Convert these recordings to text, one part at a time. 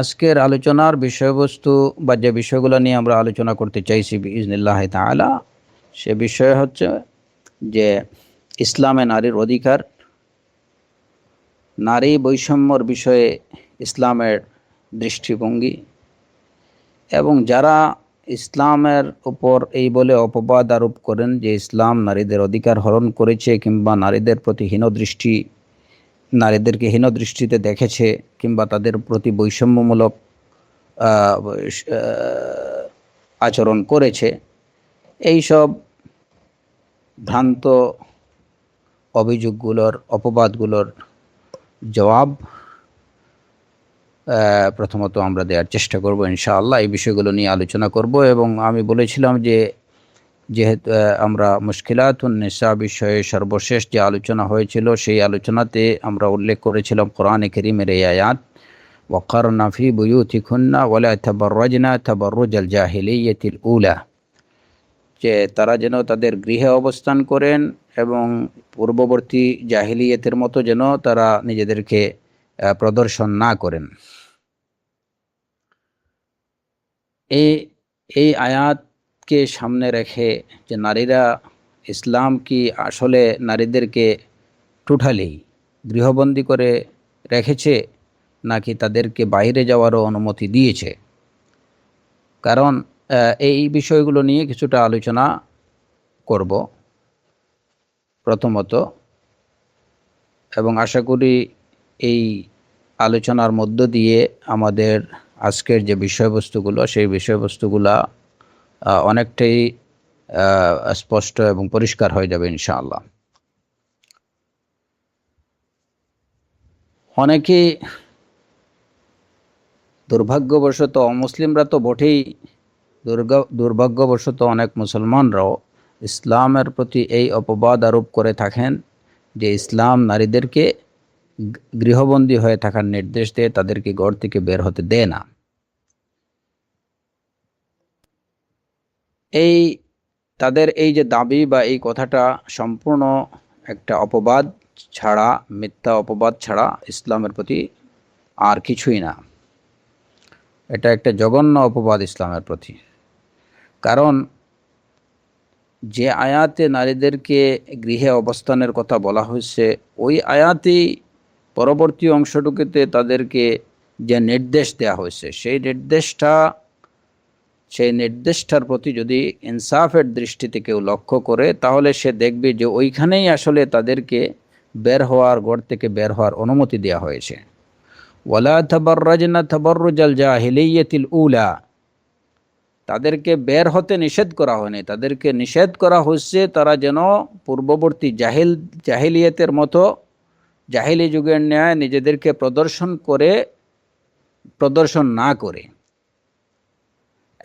আজকের আলোচনার বিষয়বস্তু বা যে বিষয়গুলো নিয়ে আমরা আলোচনা করতে চাইছি বিইজনিল্লাহ তাআলা, সে বিষয় হচ্ছে যে ইসলামে নারীর অধিকার, নারী বৈষম্যর বিষয়ে ইসলামের দৃষ্টিভঙ্গি, এবং যারা ইসলামের উপর এই বলে অপবাদ আরোপ করেন যে ইসলাম নারীদের অধিকার হরণ করেছে কিংবা নারীদের প্রতি নারীদেরকে হীন দৃষ্টিতে দেখেছে কিংবা তাদের প্রতি বৈষম্যমূলক আহ, আহ, আচরণ করেছে, এই সব ভ্রান্ত অভিযোগগুলোর, অপবাদগুলোর জবাব প্রথমত আমরা দেওয়ার চেষ্টা করব ইনশাআল্লাহ। এই বিষয়গুলো নিয়ে আলোচনা করব এবং আমি বলেছিলাম যে যেহেতু আমরা মুশকিলাতুন নিসা বিষয়ে সর্বশেষ যে আলোচনা হয়েছিল সেই আলোচনাতে আমরা উল্লেখ করেছিলাম কোরআনে কারীমের এই আয়াত, ওয়াকারনা ফি বুয়ুতিকুন্না ওয়ালা তাবাররাজনা তাবাররুজাল জাহিলিয়াতিল উলা, যে তারা যেন তাদের গৃহে অবস্থান করেন এবং পূর্ববর্তী জাহিলিয়াতের মতো যেন তারা নিজেদেরকে প্রদর্শন না করেন। এই এই আয়াতকে সামনে রেখে যে নারীরা, ইসলাম কি আসলে নারীদেরকে টোটালি গৃহবন্দী করে রেখেছে নাকি তাদেরকে বাইরে যাওয়ারও অনুমতি দিয়েছে? কারণ এই বিষয়গুলো নিয়ে কিছুটা আলোচনা করব প্রথমত, এবং আশা করি এই আলোচনার মধ্য দিয়ে আমাদের আজকের যে বিষয়বস্তুগুলো সেই বিষয়বস্তুগুলা অনেকটাই স্পষ্ট এবং পরিষ্কার হয়ে যাবে ইনশাআল্লাহ। অনেকেই দুর্ভাগ্যবশত, অমুসলিমরা তো বটেই, দুর্ভাগ্যবশত অনেক মুসলমানরাও ইসলামের প্রতি এই অপবাদ আরোপ করে থাকেন যে ইসলাম নারীদেরকে গৃহবন্দী হয়ে থাকার নির্দেশ দেয়, তাদেরকে ঘর থেকে বের হতে দেয় না। এই তাদের এই যে দাবি বা এই কথাটা সম্পূর্ণ একটা অপবাদ ছাড়া, মিথ্যা অপবাদ ছাড়া ইসলামের প্রতি আর কিছুই না। এটা একটা জঘন্য অপবাদ ইসলামের প্রতি। কারণ যে আয়াতে নারীদেরকে গৃহে অবস্থানের কথা বলা হয়েছে, ওই আয়াতেই পরবর্তী অংশটুকুতে তাদেরকে যে নির্দেশ দেওয়া হয়েছে সেই নির্দেশটার প্রতি যদি ইনসাফের দৃষ্টিতে কেউ লক্ষ্য করে, তাহলে সে দেখবে যে ওইখানেই আসলে তাদেরকে ঘর থেকে বের হওয়ার অনুমতি দেওয়া হয়েছে। ওয়ালা তাবাররাজনা তাবাররুজাল জাহিলিয়াতিল উলা, তাদেরকে বের হতে নিষেধ করা হয়নি, তাদেরকে নিষেধ করা হচ্ছে তারা যেন পূর্ববর্তী জাহিলিয়াতের মতো, জাহিলি যুগের ন্যায় নিজেদেরকে প্রদর্শন না করে।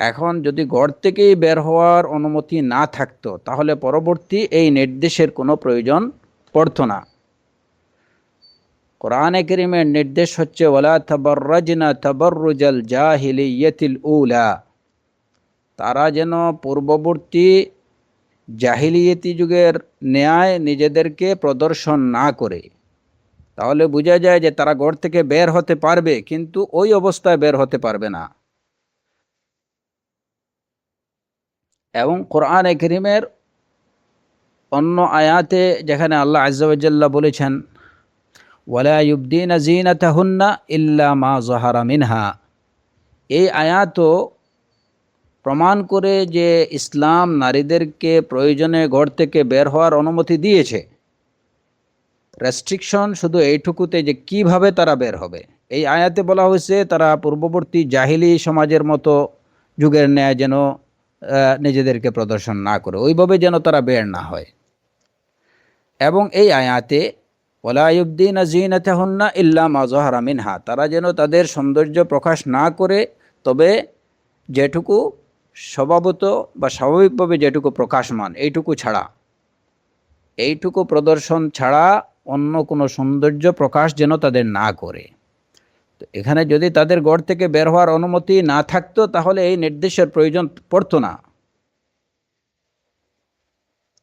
এখন যদি ঘর থেকেই বের হওয়ার অনুমতি না থাকতো, তাহলে পরবর্তী এই নির্দেশের কোনো প্রয়োজন পড়তো না। কোরআনে কারীমের নির্দেশ হচ্ছে ওয়ালা তাবাররাজনা তাবাররুজাল জাহিলিয়াতিল উলা, তারা যেন পূর্ববর্তী জাহিলিয়াতি যুগের ন্যায় নিজেদেরকে প্রদর্শন না করে। তাহলে বোঝা যায় যে তারা ঘর থেকে বের হতে পারবে, কিন্তু ওই অবস্থায় বের হতে পারবে না। এবং কোরআনে কারীমের অন্য আয়াতে যেখানে আল্লাহ আযজা ওয়া জাল্লা বলেছেন ওয়ালা ইউবদিনা যিনাতাহুন্না ইল্লা মা যাহারা মিনহা, এই আয়াতও প্রমাণ করে যে ইসলাম নারীদেরকে প্রয়োজনে ঘর থেকে বের হওয়ার অনুমতি দিয়েছে। রেস্ট্রিকশন শুধু এইটুকুতে যে কিভাবে তারা বের হবে। এই আয়াতে বলা হয়েছে তারা পূর্ববর্তী জাহিলি সমাজের মতো যুগের ন্যায় যেন নিজেদেরকে প্রদর্শন না করে, ওইভাবে যেন তারা বের না হয়। এবং এই আয়াতে ওয়ালা ইউবদিনা যিনাতাহুন্না ইল্লা মা যাহারা মিনহা, তারা যেন তাদের সৌন্দর্য প্রকাশ না করে, তবে যেটুকু স্বভাবত বা স্বাভাবিকভাবে যেটুকু প্রকাশমান এইটুকু প্রদর্শন ছাড়া অন্য কোনো সৌন্দর্য প্রকাশ যেন তাদের না করে। তো এখানে যদি তাদের ঘর থেকে বের হওয়ার অনুমতি না থাকতো, তাহলে এই নির্দেশের প্রয়োজন পড়তো না।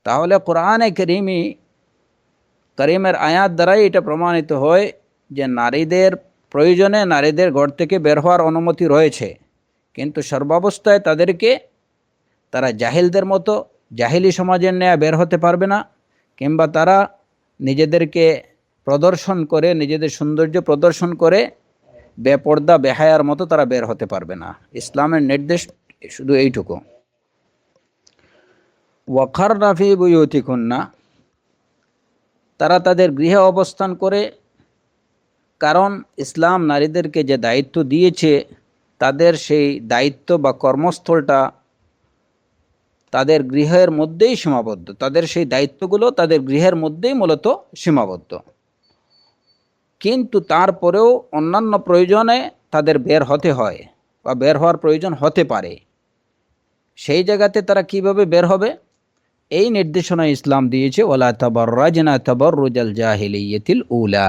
তাহলে কোরআনে কারীমের আয়াত দ্বারাই এটা প্রমাণিত হয় যে নারীদের প্রয়োজনে নারীদের ঘর থেকে বের হওয়ার অনুমতি রয়েছে, কিন্তু সর্বাবস্থায় তারা জাহিলদের মতো জাহিলি সমাজের ন্যায় বের হতে পারবে না, কিংবা তারা নিজেদেরকে প্রদর্শন করে, নিজেদের সৌন্দর্য প্রদর্শন করে বেপর্দা বেহায়ার মতো তারা বের হতে পারবে না। ইসলামের নির্দেশ শুধু এইটুকু, ওয়াকারনা ফি বুয়ুতিকুন্না, তারা তাদের গৃহে অবস্থান করে। কারণ ইসলাম নারীদেরকে যে দায়িত্ব দিয়েছে, তাদের সেই দায়িত্ব বা কর্মস্থলটা তাদের গৃহের মধ্যেই সীমাবদ্ধ। তাদের সেই দায়িত্বগুলো তাদের গৃহের মধ্যেই মূলত সীমাবদ্ধ। কিন্তু তারপরেও অন্যান্য প্রয়োজনে তাদের বের হতে হয় বা বের হওয়ার প্রয়োজন হতে পারে। সেই জায়গাতে তারা কিভাবে বের হবে, এই নির্দেশনা ইসলাম দিয়েছে, ওয়ালা তাবাররাজনা তাবাররুজাল জাহিলিয়াতিল উলা।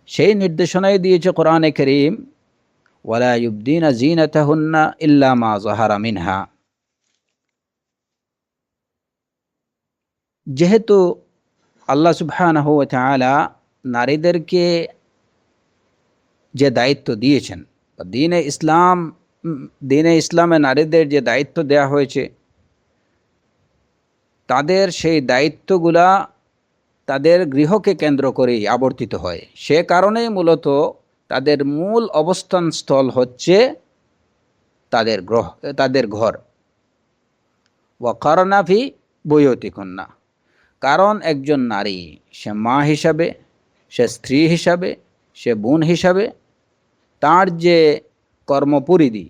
সেই নির্দেশনাই দিয়েছে কোরআনে কারীম, ওয়ালা ইউবদিনা জিনাতাহুন্না ইল্লা মা যাহারা মিনহা। যেহেতু আল্লাহ সুবহানাহু ওয়া তাআলা নারীদেরকে যে দায়িত্ব দিয়েছেন, দ্বীনে ইসলামে নারীদের যে দায়িত্ব দেয়া হয়েছে, তাদের সেই দায়িত্বগুলা তাদের গৃহকে কেন্দ্র করেই আবর্তিত হয়। সে কারণেই মূলত তাদের মূল অবস্থান স্থল হচ্ছে তাদের ঘর। ওয়াকারনা ফি বুয়ুতিকুন্না, কারণ একজন নারী, সে মা হিসাবে, সে স্ত্রী হিসাবে, সে বোন হিসাবে, তার যে কর্মপরিধি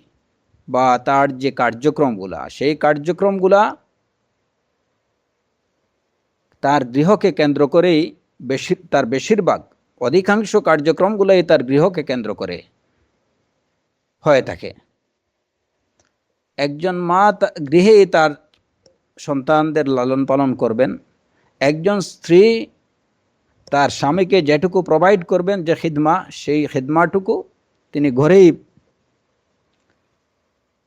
বা তার যে কার্যক্রমগুলা, সেই কার্যক্রমগুলা তার গৃহকে কেন্দ্র করেই তার বেশিরভাগ অধিকাংশ কার্যক্রমগুলোই তার গৃহকে কেন্দ্র করে হয়ে থাকে। একজন মা গৃহেই তার সন্তানদের লালন পালন করবেন। একজন স্ত্রী তার স্বামীকে যেটুকু প্রোভাইড করবেন, যে খিদমা, সেই খিদমাটুকু তিনি ঘরেই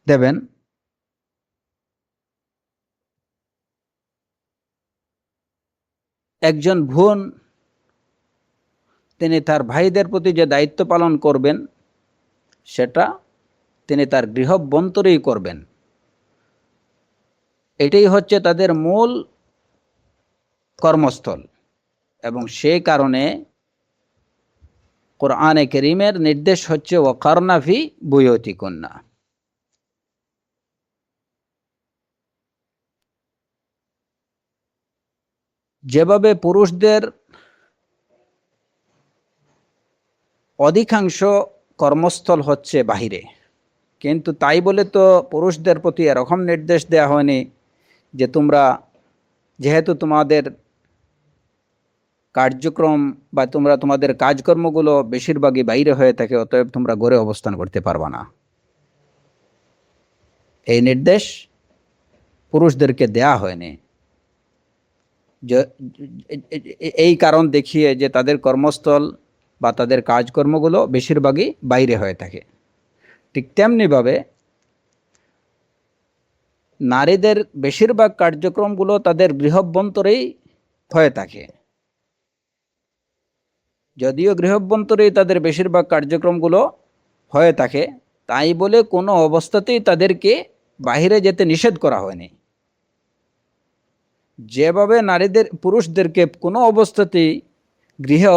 দেবেন। একজন বোন, তিনি তার ভাইদের প্রতি যে দায়িত্ব পালন করবেন, সেটা তিনি তার গৃহাভ্যন্তরেই করবেন। এটাই হচ্ছে তাদের মূল কর্মস্থল। এবং সেই কারণে কোরআনে কারীমের নির্দেশ হচ্ছে ওয়াকারনা ফি বুয়ুতিকুন্না। যেভাবে পুরুষদের অধিকাংশ কর্মস্থল হচ্ছে বাহিরে, কিন্তু তাই বলে তো পুরুষদের প্রতি এরকম নির্দেশ দেওয়া হয়নি যে তোমরা, যেহেতু তোমাদের কার্যক্রম বা তোমাদের কাজকর্মগুলো বেশিরভাগই বাইরে হয়ে থাকে, অতএব তোমরা ঘরে অবস্থান করতে পারবা না। এই নির্দেশ পুরুষদেরকে দেয়া হয়নি এই কারণ দেখিয়ে যে তাদের কর্মস্থল বা তাদের কাজকর্মগুলো বেশিরভাগই বাইরে হয়ে থাকে। ঠিক তেমনিভাবে নারীদের বেশিরভাগ কার্যক্রমগুলো তাদের গৃহাভ্যন্তরেই হয়ে থাকে। যদিও গৃহাভ্যন্তরেই তাদের বেশিরভাগ কার্যক্রমগুলো হয়ে থাকে, তাই বলে কোনো অবস্থাতেই তাদেরকে বাইরে যেতে নিষেধ করা হয়নি। যেভাবে পুরুষদেরকে কোনো অবস্থাতেই গৃহে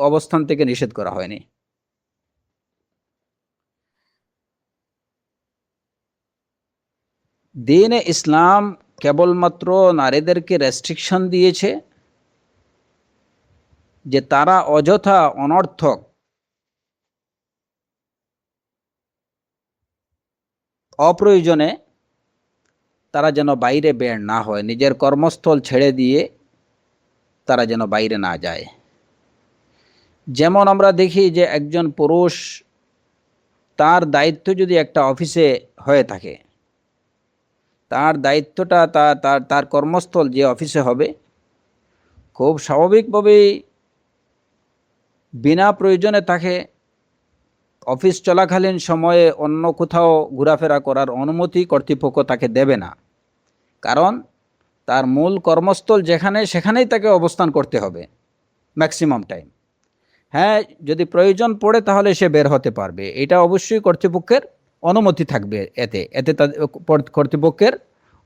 অবস্থান থেকে নিষেধ করা হয়নি। দ্বীনে ইসলাম কেবলমাত্র নারীদেরকে রেস্ট্রিকশন দিয়েছে যে তারা অযথা অনর্থক অপ্রয়োজনে তারা যেন বাইরে বের না হয়, নিজের কর্মস্থল ছেড়ে দিয়ে তারা যেন বাইরে না যায়। যেমন আমরা দেখি যে একজন পুরুষ, তার দায়িত্ব যদি একটা অফিসে হয়ে থাকে, তার দায়িত্বটা তার কর্মস্থল যে অফিসে হবে, খুব স্বাভাবিকভাবেই বিনা প্রয়োজনে তাকে অফিস চলাকালীন সময়ে অন্য কোথাও ঘোরাফেরা করার অনুমতি কর্তৃপক্ষ তাকে দেবে না। কারণ তার মূল কর্মস্থল যেখানে, সেখানেই তাকে অবস্থান করতে হবে ম্যাক্সিমাম টাইম। হ্যাঁ, যদি প্রয়োজন পড়ে তাহলে সে বের হতে পারবে, এটা অবশ্যই কর্তৃপক্ষের অনুমতি থাকবে। এতে এতে তাদের কর্তৃপক্ষের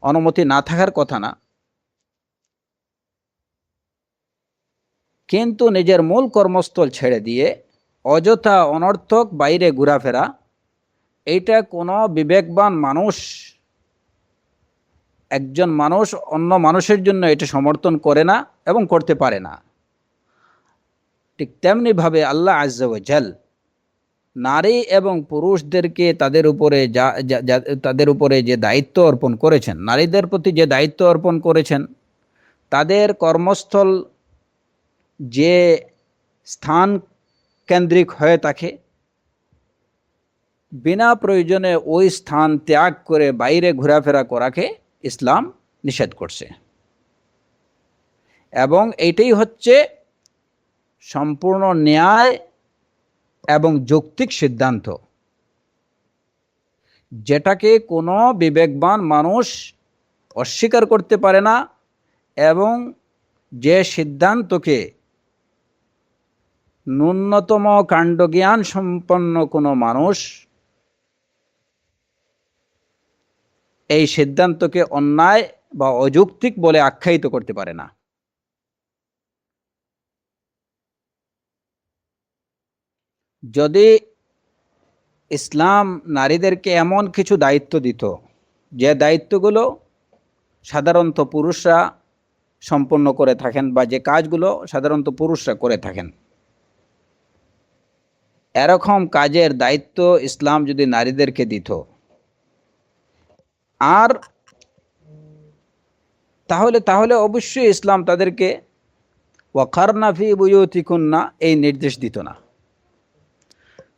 অনুমতি না থাকার কথা না। কিন্তু নিজের মূল কর্মস্থল ছেড়ে দিয়ে অযথা অনর্থক বাইরে ঘোরাফেরা, এইটা কোনো বিবেকবান মানুষ, একজন মানুষ অন্য মানুষের জন্য এটা সমর্থন করে না এবং করতে পারে না। ঠিক তেমনিভাবে আল্লাহ আজ্জা ওয়া জাল নারী এবং পুরুষদেরকে তাদের উপরে যে দায়িত্ব অর্পণ করেছেন, নারীদের প্রতি যে দায়িত্ব অর্পণ করেছেন, তাদের কর্মস্থল যে স্থান কেন্দ্রিক হয়ে থাকে, বিনা প্রয়োজনে ওই স্থান ত্যাগ করে বাইরে ঘোরাফেরা করাকে ইসলাম নিষেধ করছে। এবং এইটাই হচ্ছে সম্পূর্ণ ন্যায় এবং যৌক্তিক সিদ্ধান্ত, যেটাকে কোনো বিবেকবান মানুষ অস্বীকার করতে পারে না, এবং যে সিদ্ধান্তকে ন্যূনতম কাণ্ডজ্ঞান সম্পন্ন কোনো মানুষ এই সিদ্ধান্তকে অন্যায় বা অযৌক্তিক বলে আখ্যায়িত করতে পারে না। যদি ইসলাম নারীদেরকে এমন কিছু দায়িত্ব দিত, যে দায়িত্বগুলো সাধারণত পুরুষরা সম্পন্ন করে থাকেন, বা যে কাজগুলো সাধারণত পুরুষরা করে থাকেন, এরকম কাজের দায়িত্ব ইসলাম যদি নারীদেরকে দিত, আর তাহলে অবশ্যই ইসলাম তাদেরকে ওয়াকারনা ফি বুয়ুতিকুন্না এই নির্দেশ দিত না।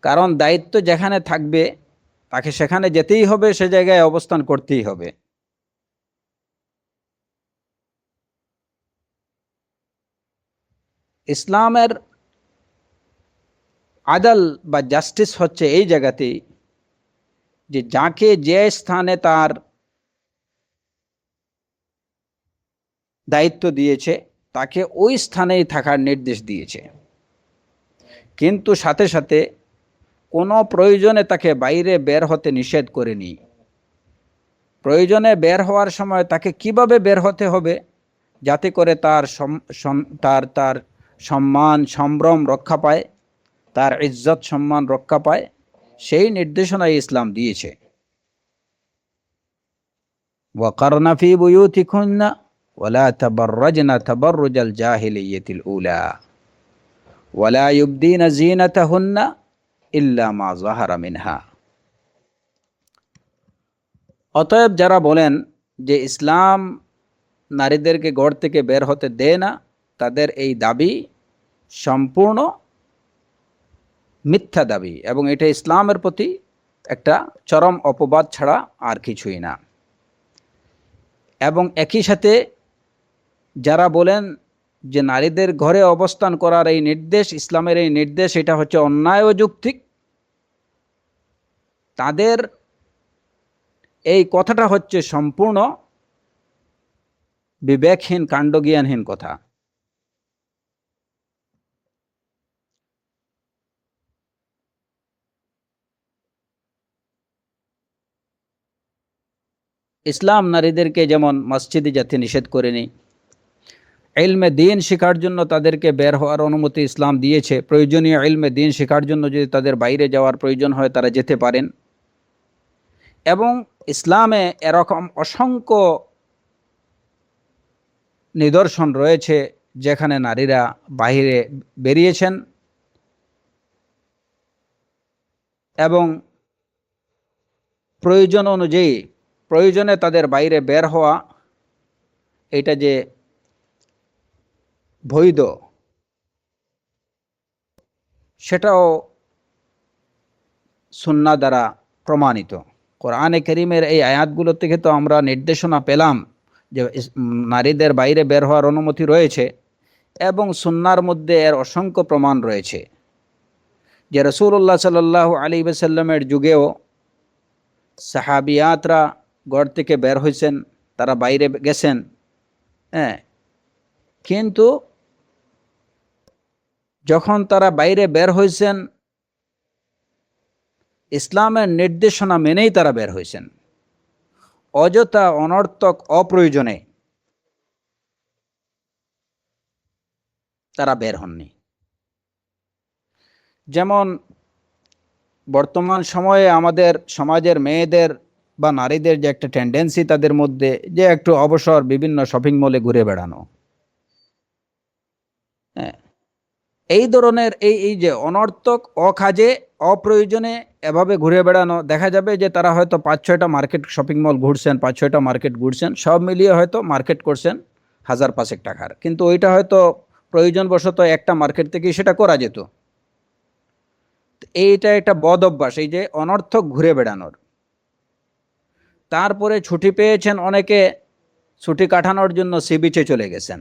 কারণ দায়িত্ব যেখানে থাকবে তাকে সেখানে যেতেই হবে, সে জায়গায় অবস্থান করতেই হবে। ইসলামের আদাল বা জাস্টিস হচ্ছে এই জায়গাতেই যে যাকে যে স্থানে তার দায়িত্ব দিয়েছে তাকে ওই স্থানেই থাকার নির্দেশ দিয়েছে, কিন্তু সাথে সাথে কোনো প্রয়োজনে তাকে বাইরে বের হতে নিষেধ করেনি। প্রয়োজনে বের হওয়ার সময় তাকে কিভাবে বের হতে হবে যাতে করে তার তার সম্মান সম্ভ্রম রক্ষা পায়, তার ইজ্জত সম্মান রক্ষা পায়, সেই নির্দেশনাই ইসলাম দিয়েছে। ওয়াকারনা ফি বুয়ুতিকুন্না ওয়ালা তাবাররাজনা তাবাররুজাল জাহিলিয়্যাতিল উলা ওয়ালা ইউবদিনা যিনাতাহুন্না ইল্লা মা যাহারা মিনহা। অতএব যারা বলেন যে ইসলাম নারীদেরকে ঘর থেকে বের হতে দেয় না, তাদের এই দাবি সম্পূর্ণ মিথ্যা দাবি, এবং এটা ইসলামের প্রতি একটা চরম অপবাদ ছাড়া আর কিছুই না। এবং একই সাথে যারা বলেন যে নারীদের ঘরে অবস্থান করার এই নির্দেশ, ইসলামের এই নির্দেশ, এটা হচ্ছে অন্যায় ও যৌক্তিক, তাদের এই কথাটা হচ্ছে সম্পূর্ণ বিবেকহীন, কাণ্ডজ্ঞানহীন কথা। ইসলাম নারীদেরকে যেমন মসজিদে যেতে নিষেধ করেনি, ইলমে দ্বীন শেখার জন্য তাদেরকে বের হওয়ার অনুমতি ইসলাম দিয়েছে। প্রয়োজনীয় ইলমে দ্বীন শেখার জন্য যদি তাদের বাইরে যাওয়ার প্রয়োজন হয় তারা যেতে পারেন। এবং ইসলামে এরকম অসংখ্য নিদর্শন রয়েছে যেখানে নারীরা বাইরে বেরিয়েছেন এবং প্রয়োজন অনুযায়ী প্রয়োজনে তাদের বাইরে বের হওয়া, এটা যে বৈধ সেটাও সুন্নাহ দ্বারা প্রমাণিত। কোরআনে কারীমের এই আয়াতগুলো থেকে তো আমরা নির্দেশনা পেলাম যে নারীদের বাইরে বের হওয়ার অনুমতি রয়েছে, এবং সুন্নাহর মধ্যে এর অসংখ্য প্রমাণ রয়েছে যে রাসূলুল্লাহ সাল্লাল্লাহু আলাইহি ওয়াসাল্লামের যুগেও সাহাবিয়াতরা ঘর থেকে বের হয়েছেন, তারা বাইরে গেছেন, হ্যাঁ, কিন্তু যখন তারা বাইরে বের হয়েছেন, ইসলামের নির্দেশনা মেনেই তারা বের হয়েছেন, অযথা অনর্থক অপ্রয়োজনে তারা বের হননি। যেমন বর্তমান সময়ে আমাদের সমাজের মেয়েদের বা নারীদের যে একটা টেন্ডেন্সি তাদের মধ্যে, যে একটু অবসর বিভিন্ন শপিং মলে ঘুরে বেড়ানো, হ্যাঁ, এই ধরনের এই যে অনর্থক অকাজে অপ্রয়োজনে এভাবে ঘুরে বেড়ানো, দেখা যাবে যে তারা হয়তো 5-6টা মার্কেট শপিং মল ঘুরছেন, 5-6টা মার্কেট ঘুরছেন, সব মিলিয়ে হয়তো মার্কেট করছেন 1000-5 টাকার, কিন্তু ওইটা হয়তো প্রয়োজনবশত একটা মার্কেট থেকে সেটা করা যেত। এইটা একটা বদ অভ্যাস, এই যে অনর্থক ঘুরে বেড়ানোর। তারপরে ছুটি পেয়েছেন অনেকে, ছুটি কাটানোর জন্য সি বিচে চলে গেছেন,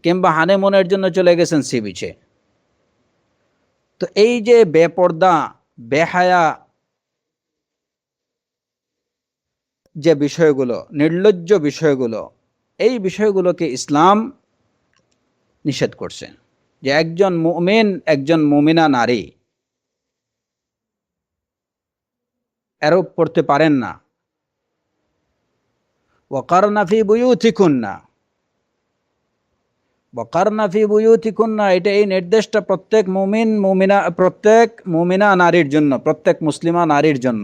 কিংবা হানিমুনের জন্য চলে গেছেন সি বিচে। তো এই যে বেপর্দা, বেহায়া যে বিষয়গুলো, নির্লজ্জ বিষয়গুলো, এই বিষয়গুলোকে ইসলাম নিষেধ করছে, যে একজন মুমিন, একজন মুমিনা নারী এরূপ করতে পারেন না। ওয়াকারনা ফি বুয়ুতিকুন্না, ওয়াকারনা ফি বুয়ুতিকুন্না, এটা এই নির্দেশটা প্রত্যেক মুমিন মুমিনা, প্রত্যেক মুমিনা নারীর জন্য, প্রত্যেক মুসলিমা নারীর জন্য,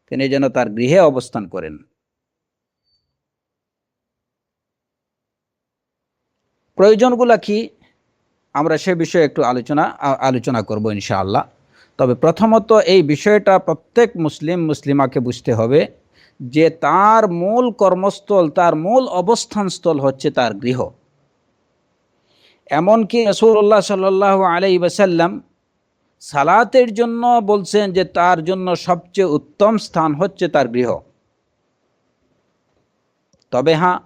তিনি যেন তার গৃহে অবস্থান করেন। প্রয়োজনগুলা কি, আমরা সে বিষয়ে একটু আলোচনা করব ইনশাআল্লাহ। তবে প্রথমত এই বিষয়টা প্রত্যেক মুসলিমাকে বুঝতে হবে যে তার মূল কর্মস্থল, তার মূল অবস্থানস্থল হচ্ছে তার গৃহ। এমনকি রাসূলুল্লাহ সাল্লাল্লাহু আলাইহি ওয়াসাল্লাম সালাতের জন্য বলছেন যে তার জন্য সবচেয়ে উত্তম স্থান হচ্ছে তার গৃহ। তবে হ্যাঁ,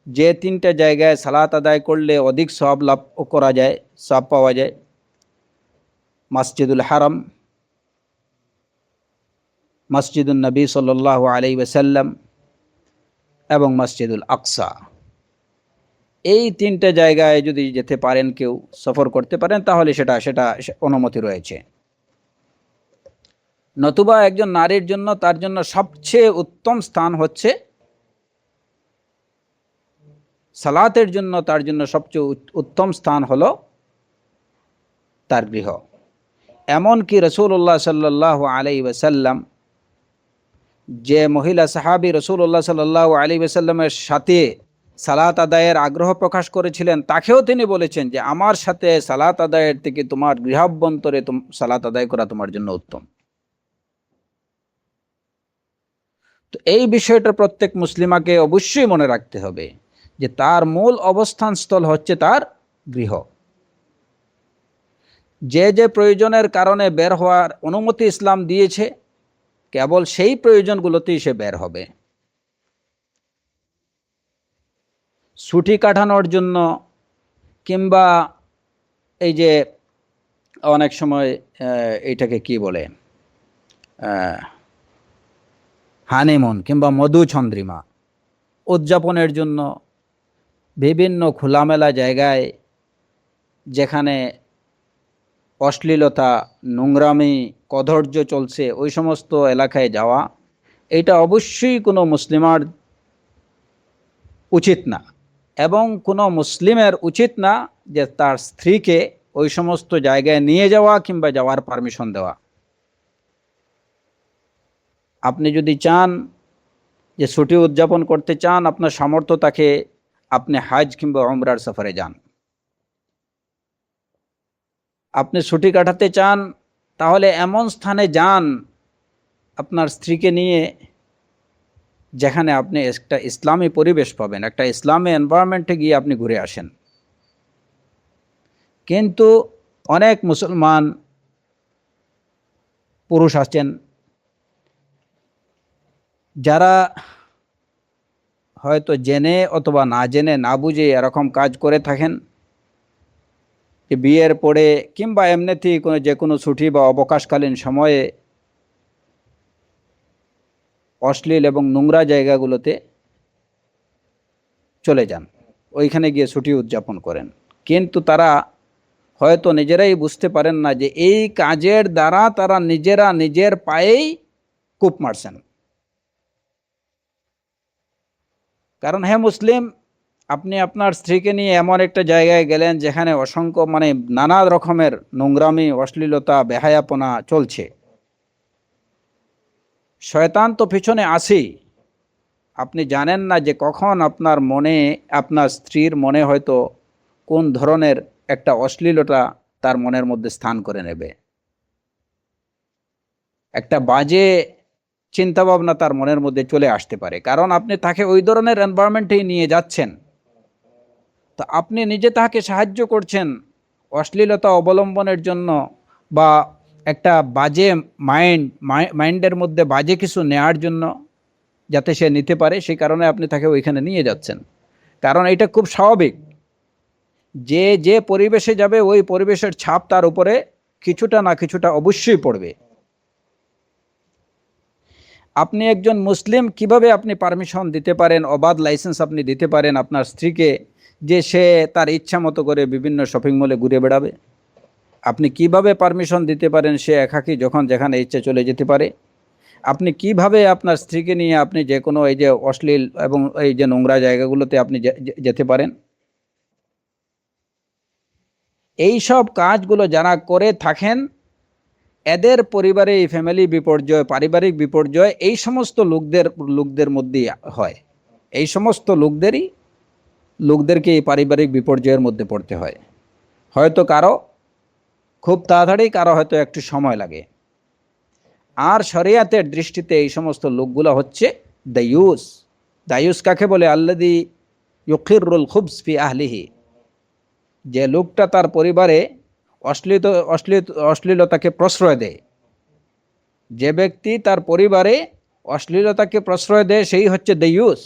যে 3টে জায়গায় সালাত আদায় করলে অধিক সওয়াব লাভ করা যায়, সওয়াব পাওয়া যায়, মসজিদুল হারাম, মসজিদুন নবী সাল্লাল্লাহু আলাইহি ওয়াসাল্লাম এবং মসজিদুল আকসা, এই 3টে জায়গায় যদি যেতে পারেন, কেউ সফর করতে পারেন, তাহলে সেটা অনুমতি রয়েছে। নতুবা একজন নারীর জন্য, তার জন্য সবচেয়ে উত্তম স্থান হচ্ছে, সালাতের জন্য তার জন্য সবচেয়ে উত্তম স্থান হলো তার গৃহ। এমনকি রাসূলুল্লাহ সাল্লাল্লাহু আলাইহি ওয়াসাল্লাম, যে মহিলা সাহাবী রাসূলুল্লাহ সাল্লাল্লাহু আলাইহি ওয়াসাল্লামের সাথে সালাত আদায়ের আগ্রহ প্রকাশ করেছিলেন, তাকেও তিনি বলেছেন যে আমার সাথে সালাত আদায়ের থেকে তোমার গৃহাভ্যন্তরে সালাত আদায় করা তোমার জন্য উত্তম। তো এই বিষয়টা প্রত্যেক মুসলিমাকে অবশ্যই মনে রাখতে হবে যে তার মূল অবস্থানস্থল হচ্ছে তার গৃহ। যে যে প্রয়োজনের কারণে বের হওয়ার অনুমতি ইসলাম দিয়েছে, কেবল সেই প্রয়োজনগুলোতেই সে বের হবে। ছুটি কাটানোর জন্য, কিংবা এই যে অনেক সময় এইটাকে কি বলে, হানিমুন কিংবা মধুচন্দ্রিমা উদযাপনের জন্য বিভিন্ন খোলামেলা জায়গায়, যেখানে অশ্লীলতা, নোংরামি, কদর্য চলছে, ওই সমস্ত এলাকায় যাওয়া, এটা অবশ্যই কোনো মুসলিমার উচিত না। এবং কোনো মুসলিমের উচিত না যে তার স্ত্রীকে ওই সমস্ত জায়গায় নিয়ে যাওয়া কিংবা যাওয়ার পারমিশন দেওয়া। আপনি যদি চান যে ছুটি উদযাপন করতে চান, আপনার সামর্থ্য তাকে, আপনি হাজ কিংবা উমরার সফরে যান। আপনি ছুটি কাটাতে চান, তাহলে এমন স্থানে যান আপনার স্ত্রীকে নিয়ে, যেখানে আপনি একটা ইসলামী পরিবেশ পাবেন, একটা ইসলামী এনভায়রনমেন্টে গিয়ে আপনি ঘুরে আসেন। কিন্তু অনেক মুসলমান পুরুষ আছেন যারা হয়তো জেনে অথবা না জেনে, না বুঝে এরকম কাজ করে থাকেন, যে বিয়ের পরে কিংবা এমনিতেই যে কোনো ছুটি বা অবকাশকালীন সময়ে অশ্লীল এবং নোংরা জায়গাগুলোতে চলে যান, ওইখানে গিয়ে ছুটি উদযাপন করেন। কিন্তু তারা হয়তো নিজেরাই বুঝতে পারেন না যে এই কাজের দ্বারা তারা নিজেরা নিজের পায়েই কূপ মারছেন। কারণ হে মুসলিম, আপনি আপনার স্ত্রীকে নিয়ে এমন একটা জায়গায় গেলেন যেখানে অসংখ্য নানা রকমের নোংরামি, অশ্লীলতা, বেহায়াপনা চলছে। শয়তান তো পিছনে আসেই। আপনি জানেন না যে কখন আপনার স্ত্রীর মনে হয়তো কোন ধরনের একটা অশ্লীলতা তার মনের মধ্যে স্থান করে নেবে, একটা বাজে চিন্তাভাবনা তার মনের মধ্যে চলে আসতে পারে। কারণ আপনি তাকে ওই ধরনের এনভায়রনমেন্টেই নিয়ে যাচ্ছেন। তো আপনি নিজে তাকে সাহায্য করছেন অশ্লীলতা অবলম্বনের জন্য, বা একটা বাজে মাইন্ডের মধ্যে বাজে কিছু নেয়ার জন্য, যাতে সে নিতে পারে, সেই কারণে আপনি তাকে ওইখানে নিয়ে যাচ্ছেন। কারণ এটা খুব স্বাভাবিক, যে যে পরিবেশে যাবে ওই পরিবেশের ছাপ তার উপরে কিছুটা না কিছুটা অবশ্যই পড়বে। আপনি একজন মুসলিম, কিভাবে আপনি পারমিশন দিতে পারেন, অবাধ লাইসেন্স আপনি দিতে পারেন আপনার স্ত্রীকে, যে সে তার ইচ্ছা মতো করে বিভিন্ন শপিং মলে ঘুরে বেড়াবে? আপনি কিভাবে পারমিশন দিতে পারেন সে একাকী যখন যেখানে ইচ্ছে চলে যেতে পারে? আপনি কিভাবে আপনার স্ত্রীকে নিয়ে আপনি যে কোনো এই যে অশ্লীল এবং এই যে নোংরা জায়গাগুলোতে আপনি যেতে পারেন? এই সব কাজগুলো যারা করে থাকেন, এদের পরিবারে এই ফ্যামিলি বিপর্যয়, পারিবারিক বিপর্যয় এই সমস্ত লোকদের মধ্যেই হয়। এই সমস্ত লোকদেরকে এই পারিবারিক বিপর্যয়ের মধ্যে পড়তে হয়। হয়তো কারো খুব তাড়াতাড়ি, কারো হয়তো একটু সময় লাগে। আর শরিয়াতের দৃষ্টিতে এই সমস্ত লোকগুলো হচ্ছে দায়ুস। দায়ুস কাকে বলে? আল্লাযী ইউকিরুল খুবস ফি আহলিহি, যে লোকটা তার পরিবারে অশ্লীলতাকে প্রশ্রয় দেয়। যে ব্যক্তি তার পরিবারে অশ্লীলতাকে প্রশ্রয় দেয় সেই হচ্ছে দায়ুস।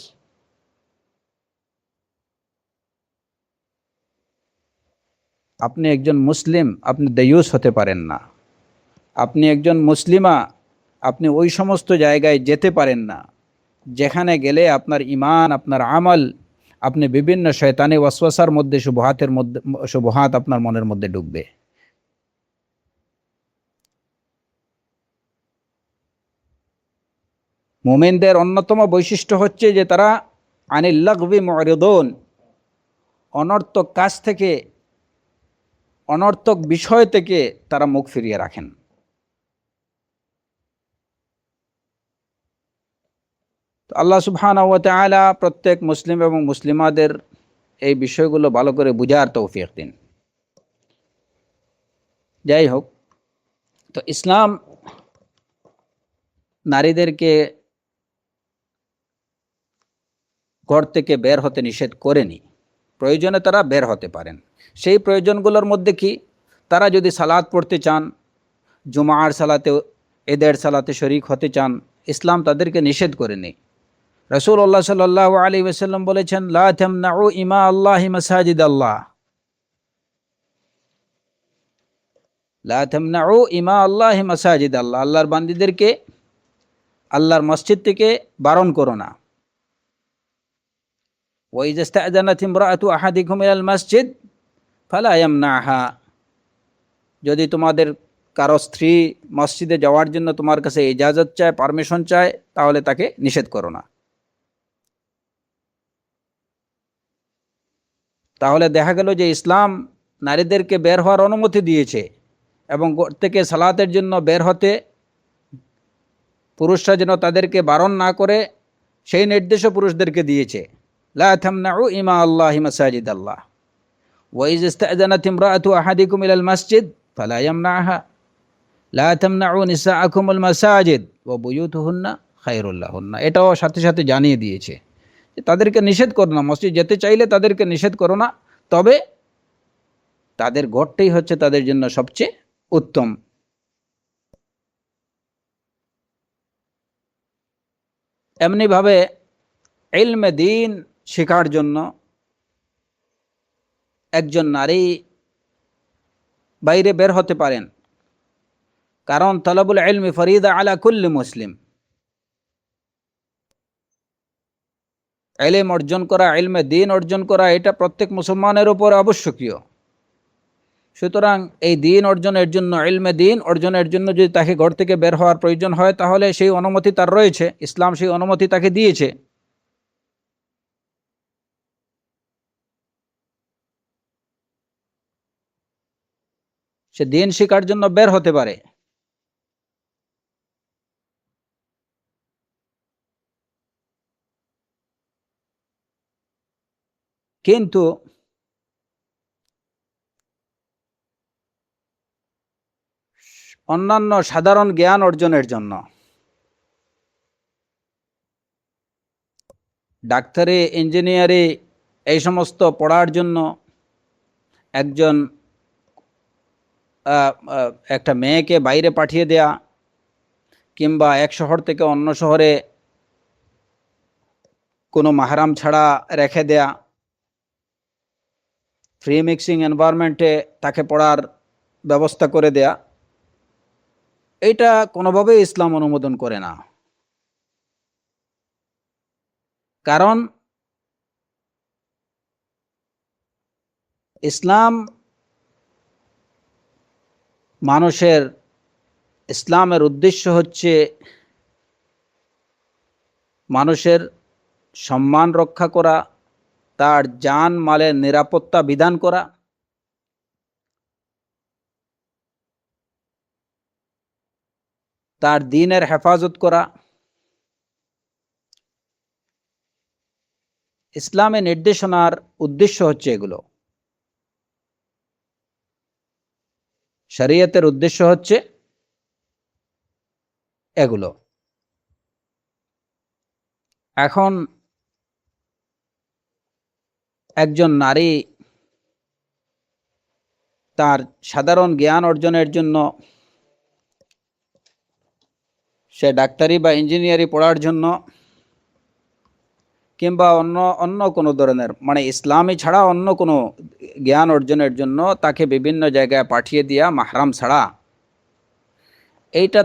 আপনি একজন মুসলিম, আপনি দায়ুস হতে পারেন না। আপনি একজন মুসলিমা, আপনি ওই সমস্ত জায়গায় যেতে পারেন না যেখানে গেলে আপনার ঈমান, আপনার আমল, আপনি বিভিন্ন শয়তানি ওয়াসওয়াসার মধ্যে, শুবহাত আপনার মনের মধ্যে ঢুকবে। মুমিনদের অন্যতম বৈশিষ্ট্য হচ্ছে যে তারা আনিল লাগবি মুরিদুন, অনর্থক কাজ থেকে, অনর্থক বিষয় থেকে তারা মুখ ফিরিয়ে রাখেন। তো আল্লাহ সুবহানাহু ওয়া তাআলা প্রত্যেক মুসলিম এবং মুসলিমাদের এই বিষয়গুলো ভালো করে বুঝার তৌফিক দিন। যাই হোক, তো ইসলাম নারীদেরকে ঘর থেকে বের হতে নিষেধ করেনি। প্রয়োজনে তারা বের হতে পারেন। সেই প্রয়োজনগুলোর মধ্যে কি? তারা যদি সালাত পড়তে চান, জুমার সালাতে, ঈদের সালাতে শরিক হতে চান, ইসলাম তাদেরকে নিষেধ করেনি। রাসূলুল্লাহ সাল্লাল্লাহু আলাইহি ওয়াসাল্লাম বলেছেন, লা তামনাউ ইমা আল্লাহি মাসাজিদ আল্লাহ, লা তামনাউ ইমা আল্লাহি মাসাজিদ আল্লাহ, আল্লাহর বান্দীদেরকে আল্লাহর মসজিদ থেকে বারণ করো না। ওয়া ইযা ইসতা'যানাত ইমরাআতু আহাদিকুম ইলাল মসজিদ ফালা ইয়ামনাহা, যদি তোমাদের কারো স্ত্রী মসজিদে যাওয়ার জন্য তোমার কাছে ইজাজত চায়, পারমিশন চায়, তাহলে তাকে নিষেধ করো না। তাহলে দেখা গেল যে ইসলাম নারীদেরকে বের হওয়ার অনুমতি দিয়েছে, এবং ঘর থেকে সালাতের জন্য বের হতে পুরুষরা যেন তাদেরকে বারণ না করে সেই নির্দেশও পুরুষদেরকে দিয়েছে। লা তামনাউ ইমা আল্লাহি মাসাজিদ আল্লাহ, ওয়া ইযা ইসতা'যানাত ইমরাআতু আহাদিকুম ইলাল মসজিদ ফালা ইয়ামনাহা, লা তামনাউ নিসাআকুমুল মাসাজিদ ওয়া বুয়ুতুহুন্না খায়রুল লাহুন্না। এটাও সাথে সাথে জানিয়ে দিয়েছে যে তাদেরকে নিষেধ করো না, মসজিদ যেতে চাইলে তাদেরকে নিষেধ করো না, তবে তাদের ঘরটাই হচ্ছে তাদের জন্য সবচেয়ে উত্তম। এমনিভাবে ইলমে দ্বীন শেখার জন্য একজন নারী বাইরে বের হতে পারেন, কারণ তলবুল ইলমি ফরিদা আলা কুল্লি মুসলিম। ইলম অর্জন করা, ইলমে দ্বীন অর্জন করা, এটা প্রত্যেক মুসলমানের উপর আবশ্যকীয়। সুতরাং এই দিন অর্জনের জন্য, ইলমে দিন অর্জনের জন্য যদি তাকে ঘর থেকে বের হওয়ার প্রয়োজন হয়, তাহলে সেই অনুমতি তার রয়েছে, ইসলাম সেই অনুমতি তাকে দিয়েছে। সে দিন শেখার জন্য বের হতে পারে। কিন্তু অন্যান্য সাধারণ জ্ঞান অর্জনের জন্য, ডাক্তারি, ইঞ্জিনিয়ারি এই সমস্ত পড়ার জন্য একজন একটা মেয়েকে বাইরে পাঠিয়ে দেয়া, কিংবা এক শহর থেকে অন্য শহরে কোনো মাহরাম ছাড়া রেখে দেয়া, ফ্রি মিক্সিং এনভায়রনমেন্টে তাকে পড়ার ব্যবস্থা করে দেয়া, এটা কোনোভাবেই ইসলাম অনুমোদন করে না। কারণ ইসলাম ইসলামের উদ্দেশ্য হচ্ছে মানুষের সম্মান রক্ষা করা, তার জান মালের নিরাপত্তা বিধান করা, তার দ্বীনের হেফাজত করা। ইসলামের নির্দেশনার উদ্দেশ্য হচ্ছে এগুলো, শরীয়তের উদ্দেশ্য হচ্ছে এগুলো। এখন একজন নারী তার সাধারণ জ্ঞান অর্জনের জন্য, সে ডাক্তারি বা ইঞ্জিনিয়ারি পড়ার জন্য, কিংবা অন্য কোনো ধরনের, মানে ইসলামী ছাড়া অন্য কোনো জ্ঞান অর্জনের জন্য তাকে বিভিন্ন জায়গায় পাঠিয়ে দেওয়া মাহরাম ছাড়া, এইটা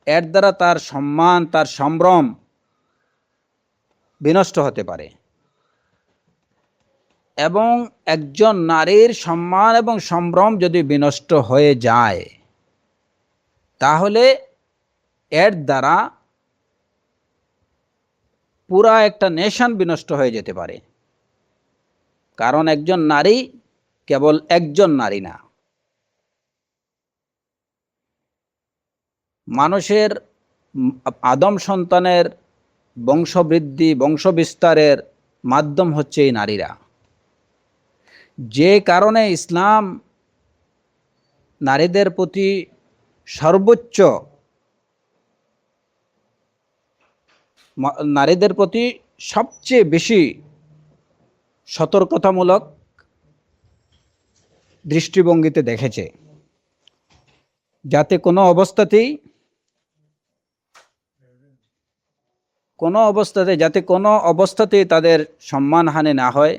এর দ্বারা তার সম্মান, তার সম্ভ্রম বিনষ্ট হতে পারে। এবং একজন নারীর সম্মান এবং সম্ভ্রম যদি বিনষ্ট হয়ে যায়, তাহলে এর দ্বারা পুরা একটা নেশন বিনষ্ট হয়ে যেতে পারে। কারণ একজন নারী কেবল একজন নারী না, মানুষের আদম সন্তানের বংশবৃদ্ধি, বংশবিস্তারের মাধ্যম হচ্ছে এই নারীরা। যে কারণে ইসলাম নারীদের প্রতি সবচেয়ে বেশি সতর্কতামূলক দৃষ্টিভঙ্গিতে দেখেছে, যাতে কোনো অবস্থাতেই তাদের সম্মানহানি না হয়,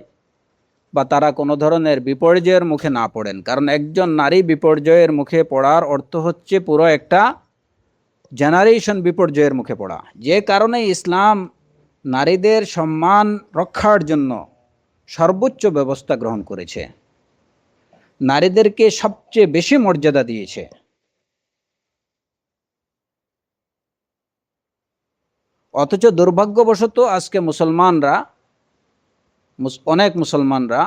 বা তারা কোনো ধরনের বিপর্যয়ের মুখে না পড়েন। কারণ একজন নারী বিপর্যয়ের মুখে পড়ার অর্থ হচ্ছে পুরো একটা জেনারেশন বিপর্যয়ের মুখে পড়া। যে কারণে ইসলাম নারীদের সম্মান রক্ষার জন্য সর্বোচ্চ ব্যবস্থা গ্রহণ করেছে, নারীদেরকে সবচেয়ে বেশি মর্যাদা দিয়েছে। অথচ দুর্ভাগ্যবশত আজকে অনেক মুসলমানরা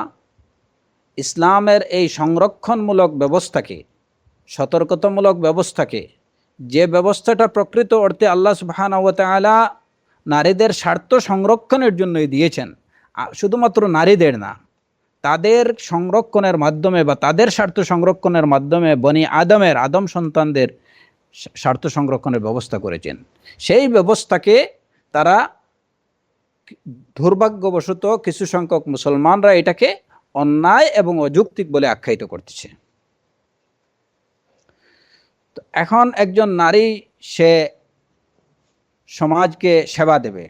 ইসলামের এই সংরক্ষণমূলক ব্যবস্থাকে, সতর্কতামূলক ব্যবস্থাকে, যে ব্যবস্থাটা প্রকৃত অর্থে আল্লাহ সুবহানাহু ওয়া তাআলা নারীদের স্বার্থ সংরক্ষণের জন্যই দিয়েছেন, শুধুমাত্র নারীদের না, তাদের সংরক্ষণের মাধ্যমে বা তাদের স্বার্থ সংরক্ষণের মাধ্যমে আদম সন্তানদের স্বার্থ সংরক্ষণের ব্যবস্থা করেছেন, সেই ব্যবস্থাকে তারা দুর্ভাগ্যবশত কিছু সংখ্যক মুসলমানরা এটাকে অন্যায় এবং অযৌক্তিক বলে আখ্যায়িত করতেছে। তো এখন একজন নারী, সে সমাজকে সেবা দেবে,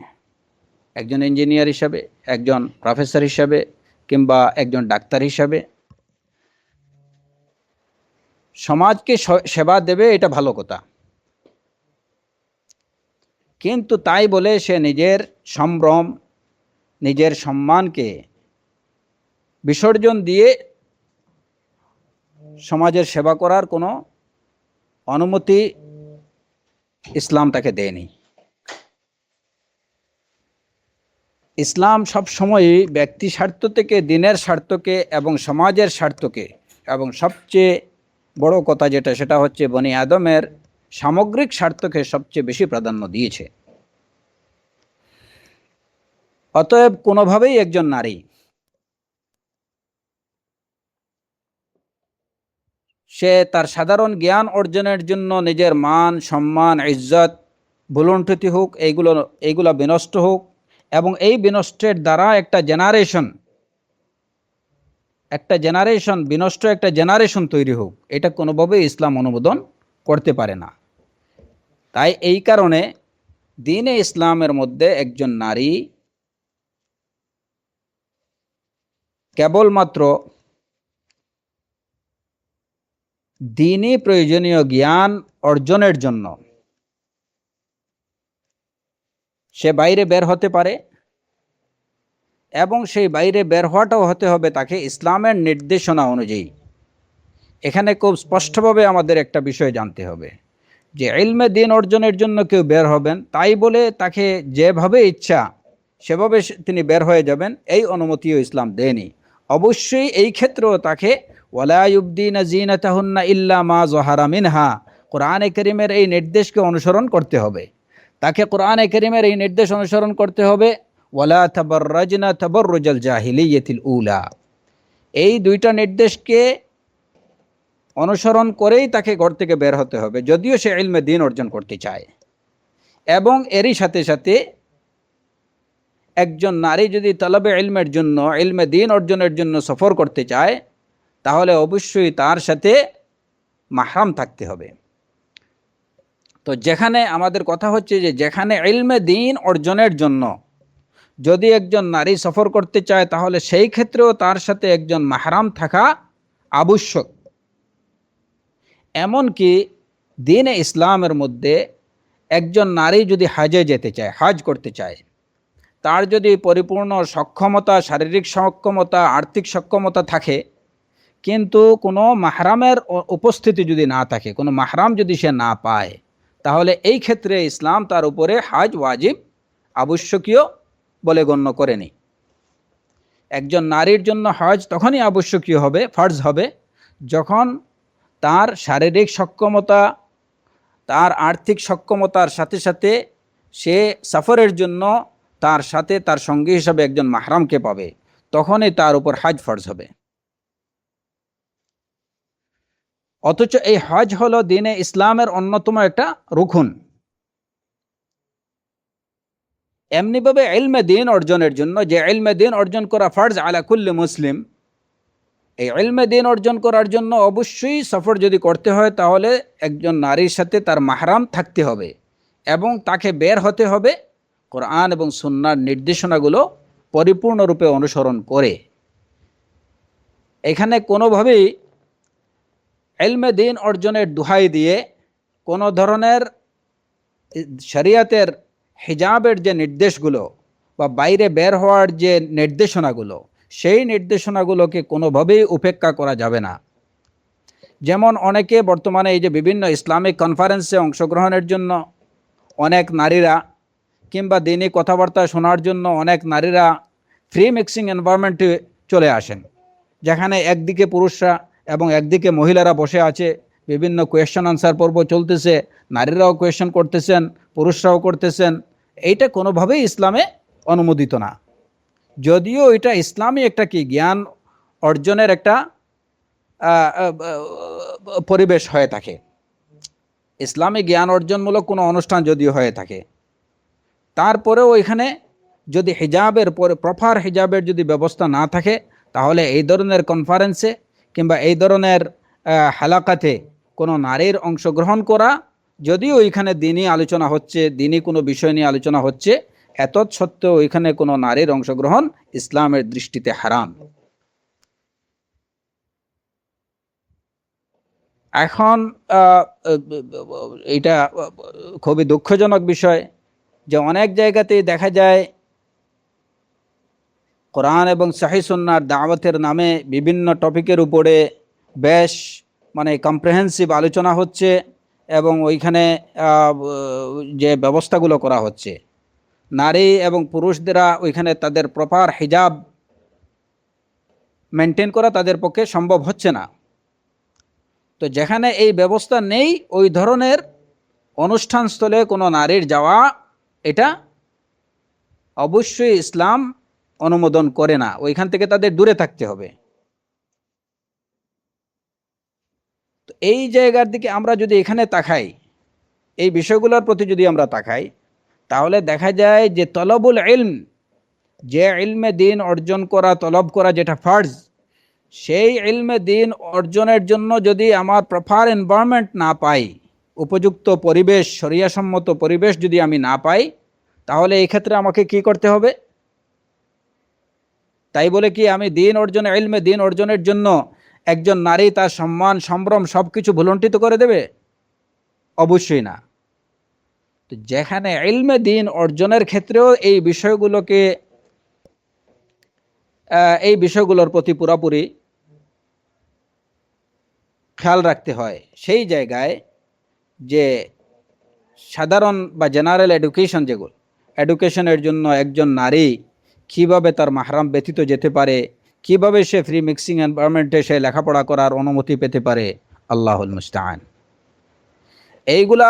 একজন ইঞ্জিনিয়ার হিসাবে, একজন প্রফেসর হিসাবে, কিংবা একজন ডাক্তার হিসাবে সমাজকে সেবা দেবে, এটা ভালো কথা। কিন্তু তাই বলে সে নিজের সম্ভ্রম, নিজের সম্মানকে বিসর্জন দিয়ে সমাজের সেবা করার কোনো অনুমতি ইসলাম তাকে দেয়নি। ইসলাম সব সময়ই ব্যক্তি স্বার্থ থেকে দিনের স্বার্থকে এবং সমাজের স্বার্থকে এবং সবচেয়ে বড় কথা যেটা সেটা হচ্ছে বনি আদমের সামগ্রিক স্বার্থকে সবচেয়ে বেশি প্রাধান্য দিয়েছে। অতএব কোনোভাবেই একজন নারী সে তার সাধারণ জ্ঞান অর্জনের জন্য নিজের মান সম্মান ইজ্জত ভুলুণ্ঠিত হোক, এইগুলো বিনষ্ট হোক এবং এই বিনষ্টের দ্বারা একটা জেনারেশন তৈরি হোক, এটা কোনোভাবেই ইসলাম অনুমোদন করতে পারে না। তাই এই কারণে দ্বীনে ইসলামের মধ্যে একজন নারী কেবলমাত্র দ্বীনি প্রয়োজনীয় জ্ঞান অর্জনের জন্য সে বাইরে বের হতে পারে এবং সেই বাইরে বের হওয়াটাও হতে হবে তাকে ইসলামের নির্দেশনা অনুযায়ী। এখানে খুব স্পষ্টভাবে আমাদের একটা বিষয় জানতে হবে যে ইলমে দ্বীন অর্জনের জন্য কেউ বের হবেন তাই বলে তাকে যেভাবে ইচ্ছা সেভাবে তিনি বের হয়ে যাবেন, এই অনুমতিও ইসলাম দেয়নি। অবশ্যই এই ক্ষেত্রেও তাকে ওয়ালা ইউবদিনা জিনাতাহুন্না ইল্লা মা যহারা মিনহা, কোরআনে কারীমের এই নির্দেশকে অনুসরণ করতে হবে। তাকে কোরআনে কারীমের এই নির্দেশ অনুসরণ করতে হবে, ওয়ালা তাবাররাজনা তাবাররুজাল জাহিলিয়াতিল উলা। এই দুইটা নির্দেশকে অনুসরণ করেই তাকে ঘর থেকে বের হতে হবে, যদিও সে ইলমে দ্বীন অর্জন করতে চায়। এবং এরই সাথে সাথে একজন নারী যদি তলবে ইলমের জন্য, ইলমে দ্বীন অর্জনের জন্য সফর করতে চায়, তাহলে অবশ্যই তার সাথে মাহরাম থাকতে হবে। তো যেখানে আমাদের কথা হচ্ছে যে যেখানে ইলমে দ্বীন অর্জনের জন্য যদি একজন নারী সফর করতে চায়, তাহলে সেই ক্ষেত্রেও তার সাথে একজন মাহরাম থাকা আবশ্যক। এমনকি দ্বীনে ইসলামের মধ্যে একজন নারী যদি হজে যেতে চায়, হজ করতে চায়, তার যদি পরিপূর্ণ সক্ষমতা, শারীরিক সক্ষমতা, আর্থিক সক্ষমতা থাকে, কিন্তু কোনো মাহরামের উপস্থিতি যদি না থাকে, কোনো মাহরাম যদি সে না পায়, তাহলে এই ক্ষেত্রে ইসলাম তার উপরে হজ ওয়াজিব, আবশ্যকীয় বলে গণ্য করেনি। একজন নারীর জন্য হজ তখনই আবশ্যকীয় হবে, ফরজ হবে, যখন তার শারীরিক সক্ষমতা, তার আর্থিক সক্ষমতার সাথে সাথে সে সফরের জন্য তার সাথে তার সঙ্গী হিসাবে একজন মাহরামকে পাবে, তখনই তার উপর হজ ফরজ হবে। অথচ এই হজ হলো দ্বীনে ইসলামের অন্যতম একটা রুকন। এমনিভাবে ইলমে দ্বীন অর্জনের জন্য, যে ইলমে দ্বীন অর্জন করা ফরজ আলা কুল্লি মুসলিম, এই ইলমে দ্বীন অর্জন করার জন্য অবশ্যই সফর যদি করতে হয়, তাহলে একজন নারীর সাথে তার মাহরাম থাকতে হবে এবং তাকে বের হতে হবে কোরআন এবং সুন্নাহর নির্দেশনাগুলো পরিপূর্ণরূপে অনুসরণ করে। এখানে কোনোভাবেই ইলমে দ্বীন অর্জনের দোহাই দিয়ে কোনো ধরনের শরিয়াতের হিজাবের যে নির্দেশগুলো বা বাইরে বের হওয়ার যে নির্দেশনাগুলো, সেই নির্দেশনাগুলোকে কোনোভাবেই উপেক্ষা করা যাবে না। যেমন অনেকে বর্তমানে এই যে বিভিন্ন ইসলামিক কনফারেন্সে অংশগ্রহণের জন্য অনেক নারীরা, কিংবা দিনী কথাবার্তা শোনার জন্য অনেক নারীরা ফ্রি মিক্সিং এনভায়রনমেন্টে চলে আসেন, যেখানে একদিকে পুরুষরা এবং একদিকে মহিলারা বসে আছে, বিভিন্ন কোয়েশ্চেন আনসার পর্ব চলতেছে, নারীরাও কোয়েশ্চেন করতেছেন, পুরুষরাও করতেছেন। এইটা কোনোভাবেই ইসলামে অনুমোদিত না। যদিও এটা ইসলামী একটা কি জ্ঞান অর্জনের একটা পরিবেশ হয়ে থাকে, ইসলামী জ্ঞান অর্জনমূলক কোনো অনুষ্ঠান যদিও হয়ে থাকে, তারপরেও এখানে যদি হিজাবের পরে প্রপার হিজাবের যদি ব্যবস্থা না থাকে, তাহলে এই ধরনের কনফারেন্সে কিংবা এই ধরনের হালাকাতে কোনো নারীর অংশগ্রহণ করা, যদিও এখানে দিনই আলোচনা হচ্ছে, দিনই কোনো বিষয় নিয়ে আলোচনা হচ্ছে, এতৎ সত্ত্বেও এখানে কোনো নারীর অংশগ্রহণ ইসলামের দৃষ্টিতে হারাম। এখন এটা খুবই দুঃখজনক বিষয় যে অনেক জায়গাতেই দেখা যায় কোরআন এবং সহিহ সুন্নাহর দাওয়াতের নামে বিভিন্ন টপিকের উপরে বেশ মানে কম্প্রেহেন্সিভ আলোচনা হচ্ছে এবং ওইখানে যে ব্যবস্থাগুলো করা হচ্ছে, নারী এবং পুরুষদেরা ওইখানে তাদের প্রপার হিজাব মেনটেন করা তাদের পক্ষে সম্ভব হচ্ছে না। তো যেখানে এই ব্যবস্থা নেই, ওই ধরনের অনুষ্ঠানস্থলে কোনো নারীর যাওয়া, এটা অবশ্যই ইসলাম অনুমোদন করে না, ওইখান থেকে তাদের দূরে থাকতে হবে। তো এই জায়গার দিকে আমরা যদি এখানে তাকাই, এই বিষয়গুলোর প্রতি যদি আমরা তাকাই, তাহলে দেখা যায় যে তলবুল ইলম, যে ইলমে দিন অর্জন করা, তলব করা যেটা ফার্জ, সেই ইলমে দিন অর্জনের জন্য যদি আমার প্রপার এনভায়রনমেন্ট না পাই, উপযুক্ত পরিবেশ, শরিয়াসম্মত পরিবেশ যদি আমি না পাই, তাহলে এই ক্ষেত্রে আমাকে কি করতে হবে? তাই বলে কি আমি দিন অর্জনে, ইলমে দিন অর্জনের জন্য একজন নারী তার সম্মান, সম্ভ্রম সব কিছু ভুলণ্ঠিত করে দেবে? অবশ্যই না। তো যেখানে ইলমে দিন অর্জনের ক্ষেত্রেও এই বিষয়গুলোর প্রতি পুরোপুরি খেয়াল রাখতে হয়, সেই জায়গায় যে সাধারণ বা জেনারেল এডুকেশন, যেগুলো এডুকেশনের জন্য একজন নারী কিভাবে তার মাহরাম ব্যতীত যেতে পারে, কিভাবে সে ফ্রি মিক্সিং এনভায়রনমেন্টে সে লেখাপড়া করার অনুমতি পেতে পারে, আল্লাহুল মুস্তাআন। এইগুলা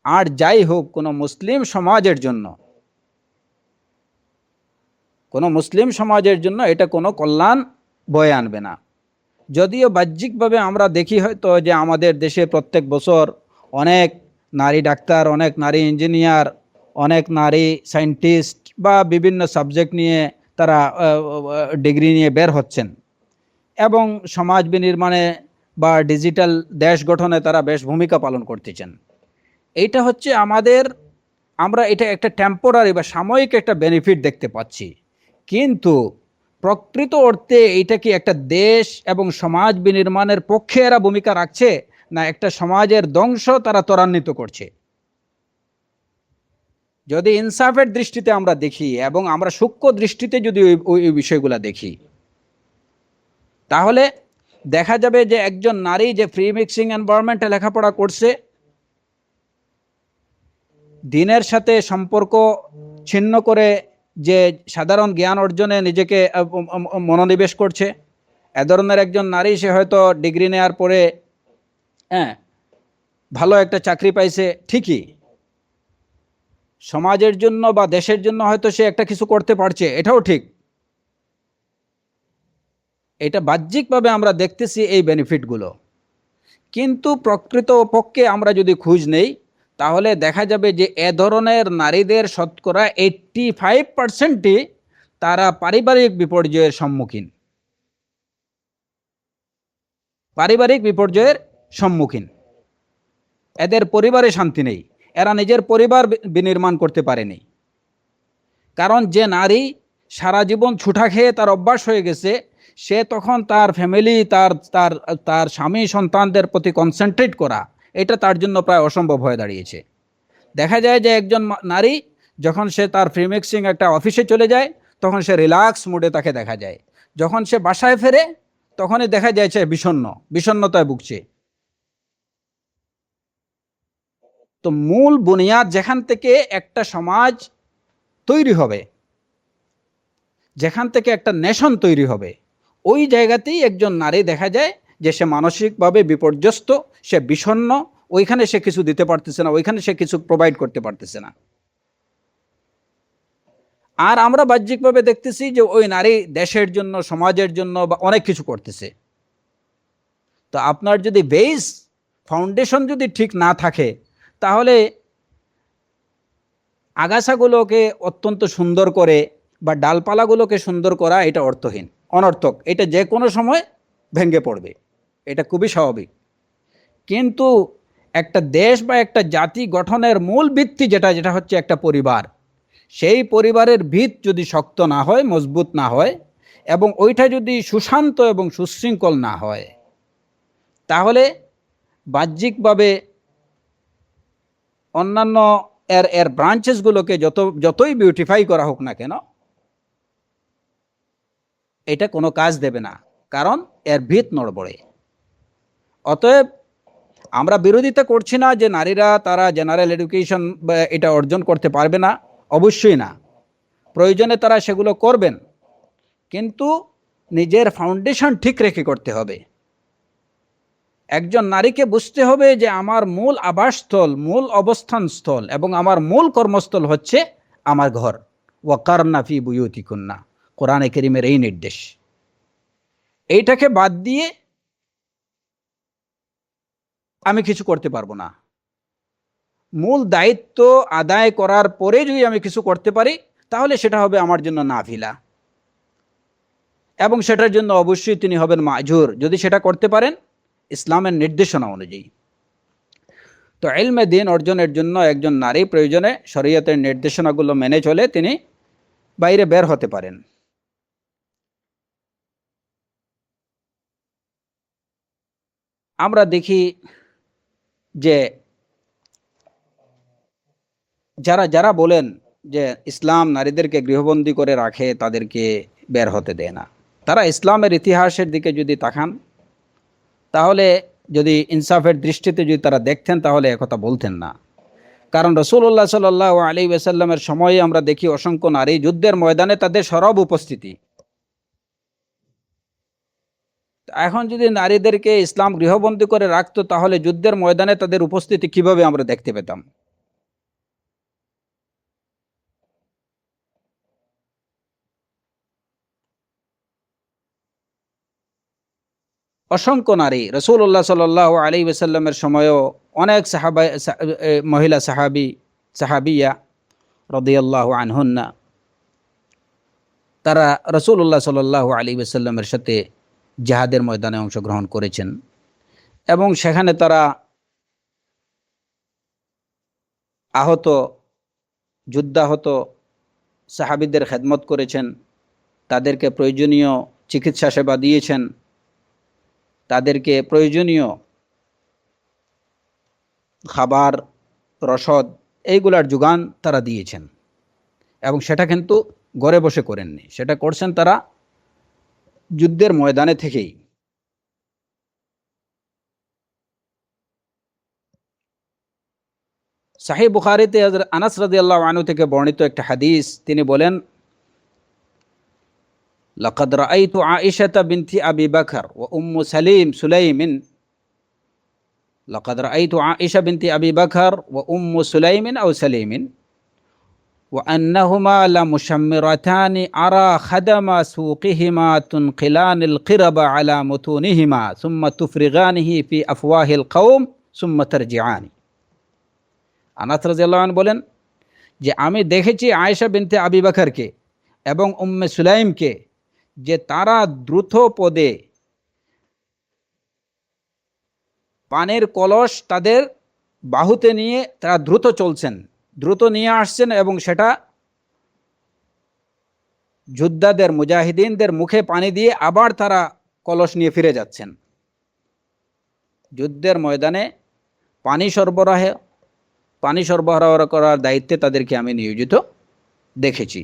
আর যাই হোক, কোনো মুসলিম সমাজের জন্য এটা কোনো কল্যাণ বয়ে আনবে না। যদিও বাহ্যিকভাবে আমরা দেখি হয়তো যে আমাদের দেশে প্রত্যেক বছর অনেক নারী ডাক্তার, অনেক নারী ইঞ্জিনিয়ার, অনেক নারী সায়েন্টিস্ট বা বিভিন্ন সাবজেক্ট নিয়ে তারা ডিগ্রি নিয়ে বের হচ্ছেন এবং সমাজ বিনির্মাণে বা ডিজিটাল দেশ গঠনে তারা বেশ ভূমিকা পালন করতেছেন। এইটা হচ্ছে আমরা এটা একটা টেম্পোরারি বা সাময়িক একটা বেনিফিট দেখতে পাচ্ছি, কিন্তু প্রকৃত অর্থে এইটা কি একটা দেশ এবং সমাজ বিনির্মাণের পক্ষে এরা ভূমিকা রাখছে, না একটা সমাজের ধ্বংস তারা ত্বরান্বিত করছে? যদি ইনসাফের দৃষ্টিতে আমরা দেখি এবং আমরা সূক্ষ্ম দৃষ্টিতে যদি ওই বিষয়গুলো দেখি, তাহলে দেখা যাবে যে একজন নারী যে ফ্রি মিক্সিং এনভায়রনমেন্টে লেখাপড়া করছে, দিনের সাথে সম্পর্ক ছিন্ন করে যে সাধারণ জ্ঞান অর্জনে নিজেকে মনোনিবেশ করছে, এ ধরনের একজন নারী, সে হয়তো ডিগ্রি নেওয়ার পরে হ্যাঁ ভালো একটা চাকরি পাইছে, ঠিকই সমাজের জন্য বা দেশের জন্য হয়তো সে একটা কিছু করতে পারছে, এটাও ঠিক। এটা বাহ্যিকভাবে আমরা দেখতেছি এই বেনিফিটগুলো, কিন্তু প্রকৃত পক্ষে আমরা যদি খোঁজ নেই, তাহলে দেখা যাবে যে এ ধরনের নারীদের শতকরা 85%ই তারা পারিবারিক বিপর্যয়ের সম্মুখীন। এদের পরিবারে শান্তি নেই, এরা নিজের পরিবার বিনির্মাণ করতে পারেনি। কারণ যে নারী সারা জীবন ছুটা খেয়ে তার অভ্যাস হয়ে গেছে, সে তখন তার ফ্যামিলি, তার তার তার স্বামী সন্তানদের প্রতি কনসেন্ট্রেট করা, এটা তার জন্য প্রায় অসম্ভব হয়ে দাঁড়িয়েছে। দেখা যায় যে একজন নারী যখন সে তার ফ্রি মিক্সিং একটা অফিসে চলে যায়, তখন সে রিল্যাক্স মুডে তাকে দেখা যায়। যখন সে বাসায় ফেরে, তখনই দেখা যায় সে বিষণ্ণতায় ভুগছে। তো মূল বুনিয়াদ যেখান থেকে একটা সমাজ তৈরি হবে, যেখান থেকে একটা নেশন তৈরি হবে, ওই জায়গাতেই একজন নারী দেখা যায় যে সে মানসিকভাবে বিপর্যস্ত, সে বিষণ্ণ, ওইখানে সে কিছু দিতে পারতেছে না, ওইখানে সে কিছু প্রোভাইড করতে পারতেছে না। আর আমরা বাহ্যিকভাবে দেখতেছি যে ওই নারী দেশের জন্য, সমাজের জন্য বা অনেক কিছু করতেছে। তো আপনার যদি বেস, ফাউন্ডেশন যদি ঠিক না থাকে, তাহলে আগাছাগুলোকে অত্যন্ত সুন্দর করে বা ডালপালাগুলোকে সুন্দর করা এটা অর্থহীন, অনর্থক। এটা যে কোনো সময় ভেঙে পড়বে, এটা খুবই স্বাভাবিক। কিন্তু একটা দেশ বা একটা জাতি গঠনের মূল ভিত্তি যেটা হচ্ছে একটা পরিবার, সেই পরিবারের ভিত যদি শক্ত না হয়, মজবুত না হয়, এবং ওইটা যদি সুশান্ত এবং সুশৃঙ্খল না হয়, তাহলে বাহ্যিকভাবে অন্যান্য এর ব্রাঞ্চেসগুলোকে যতই বিউটিফাই করা হোক না কেন, এটা কোনো কাজ দেবে না, কারণ এর ভিত নড়বড়ে। অতএব আমরা বিরোধিতা করছি না যে নারীরা তারা জেনারেল এডুকেশন এটা অর্জন করতে পারবে না, অবশ্যই না, প্রয়োজনে তারা সেগুলো করবেন, কিন্তু নিজের ফাউন্ডেশন ঠিক রেখে করতে হবে। একজন নারীকে বুঝতে হবে যে আমার মূল আবাসস্থল, মূল অবস্থান স্থল এবং আমার মূল কর্মস্থল হচ্ছে আমার ঘর। ওয়াকারনা ফি বুয়ুতিকুন্না, কোরআনে কারীমের এই নির্দেশ। এইটাকে বাদ দিয়ে আমি কিছু করতে পারবো না। মূল দায়িত্ব আদায় করার পরে যদি আমি কিছু করতে পারি তাহলে সেটা হবে আমার জন্য নাফিলা, এবং সেটার জন্য অবশ্যই তিনি হবেন মাজুর, যদি সেটা করতে পারেন ইসলামের নির্দেশনা অনুযায়ী। তো ইলমে দ্বীন অর্জনের জন্য একজন নারী প্রয়োজনে শরীয়তের নির্দেশনাগুলো মেনে চলে তিনি বাইরে বের হতে পারেন। আমরা দেখি যে যারা যারা বলেন যে ইসলাম নারীদেরকে গৃহবন্দী করে রাখে, তাদেরকে বের হতে দেয় না, তারা ইসলামের ইতিহাসের দিকে যদি তাকান, তাহলে যদি ইনসাফের দৃষ্টিতে যদি তারা দেখতেন তাহলে একথা বলতেন না। কারণ রাসূলুল্লাহ সাল্লাল্লাহু আলাইহি ওয়াসাল্লামের সময়ে আমরা দেখি অসংখ্য নারী যুদ্ধের ময়দানে তাদের সরব উপস্থিতি। এখন যদি নারীদেরকে ইসলাম গৃহবন্দী করে রাখতো তাহলে যুদ্ধের ময়দানে তাদের উপস্থিতি কিভাবে আমরা দেখতে পেতাম? অসংখ্য নারী, রাসূলুল্লাহ সাল্লাল্লাহু আলাইহি ওয়াসাল্লামের সময়ও অনেক মহিলা সাহাবিয়া রাদিয়াল্লাহু আনহুন্না, তারা রাসূলুল্লাহ সাল্লাল্লাহু আলাইহি ওয়াসাল্লামের সাথে জিহাদের ময়দানে অংশগ্রহণ করেছেন এবং সেখানে তারা আহত, যুদ্ধাহত সাহাবীদের খেদমত করেছেন, তাদেরকে প্রয়োজনীয় চিকিৎসা সেবা দিয়েছেন, তাদেরকে প্রয়োজনীয় খাবার, রসদ এইগুলার যোগান তারা দিয়েছেন। এবং সেটা কিন্তু ঘরে বসে করেননি, সেটা করছেন তারা যুদ্ধের ময়দানে থেকেই। সাহিহ বুখারীতে হযরত আনাস রাদিয়াল্লাহু আনহু থেকে বর্ণিত একটা হাদিস, তিনি বলেন, লাকাদ রাআইতু আয়েশাতা বিনতি আবি বকর ওয়া উম্মু সুলাইমিন, লাকাদ রাআইতু আয়েশা বিনতি আবি বকর ওয়া উম্মু সুলাইমিন আও সালিমিন ওয়া আন্নাহুমা লামুশাম্মিরাতানি আরা খাদামা সুকিহিমা তুনকিলানিল কিরাবা আলা মুতুনিহিমা সুম্মা তুফরিগানিহি ফি আফওয়াহিল কওম সুম্মা তারজিআনি। আনাস রাদিয়াল্লাহু আনহু বলেন যে আমি দেখেছি আয়েশা বিনতে আবি বকরকে এবং উম্মে সুলাইমকে যে তারা দ্রুত পদে পানের কলস তাদের বাহুতে নিয়ে তারা দ্রুত চলছেন, দ্রুত নিয়ে আসছেন এবং সেটা যোদ্ধাদের, মুজাহিদিনদের মুখে পানি দিয়ে আবার তারা কলস নিয়ে ফিরে যাচ্ছেন। যুদ্ধের ময়দানে পানি সরবরাহ করার দায়িত্বে তাদেরকে আমি নিয়োজিত দেখেছি।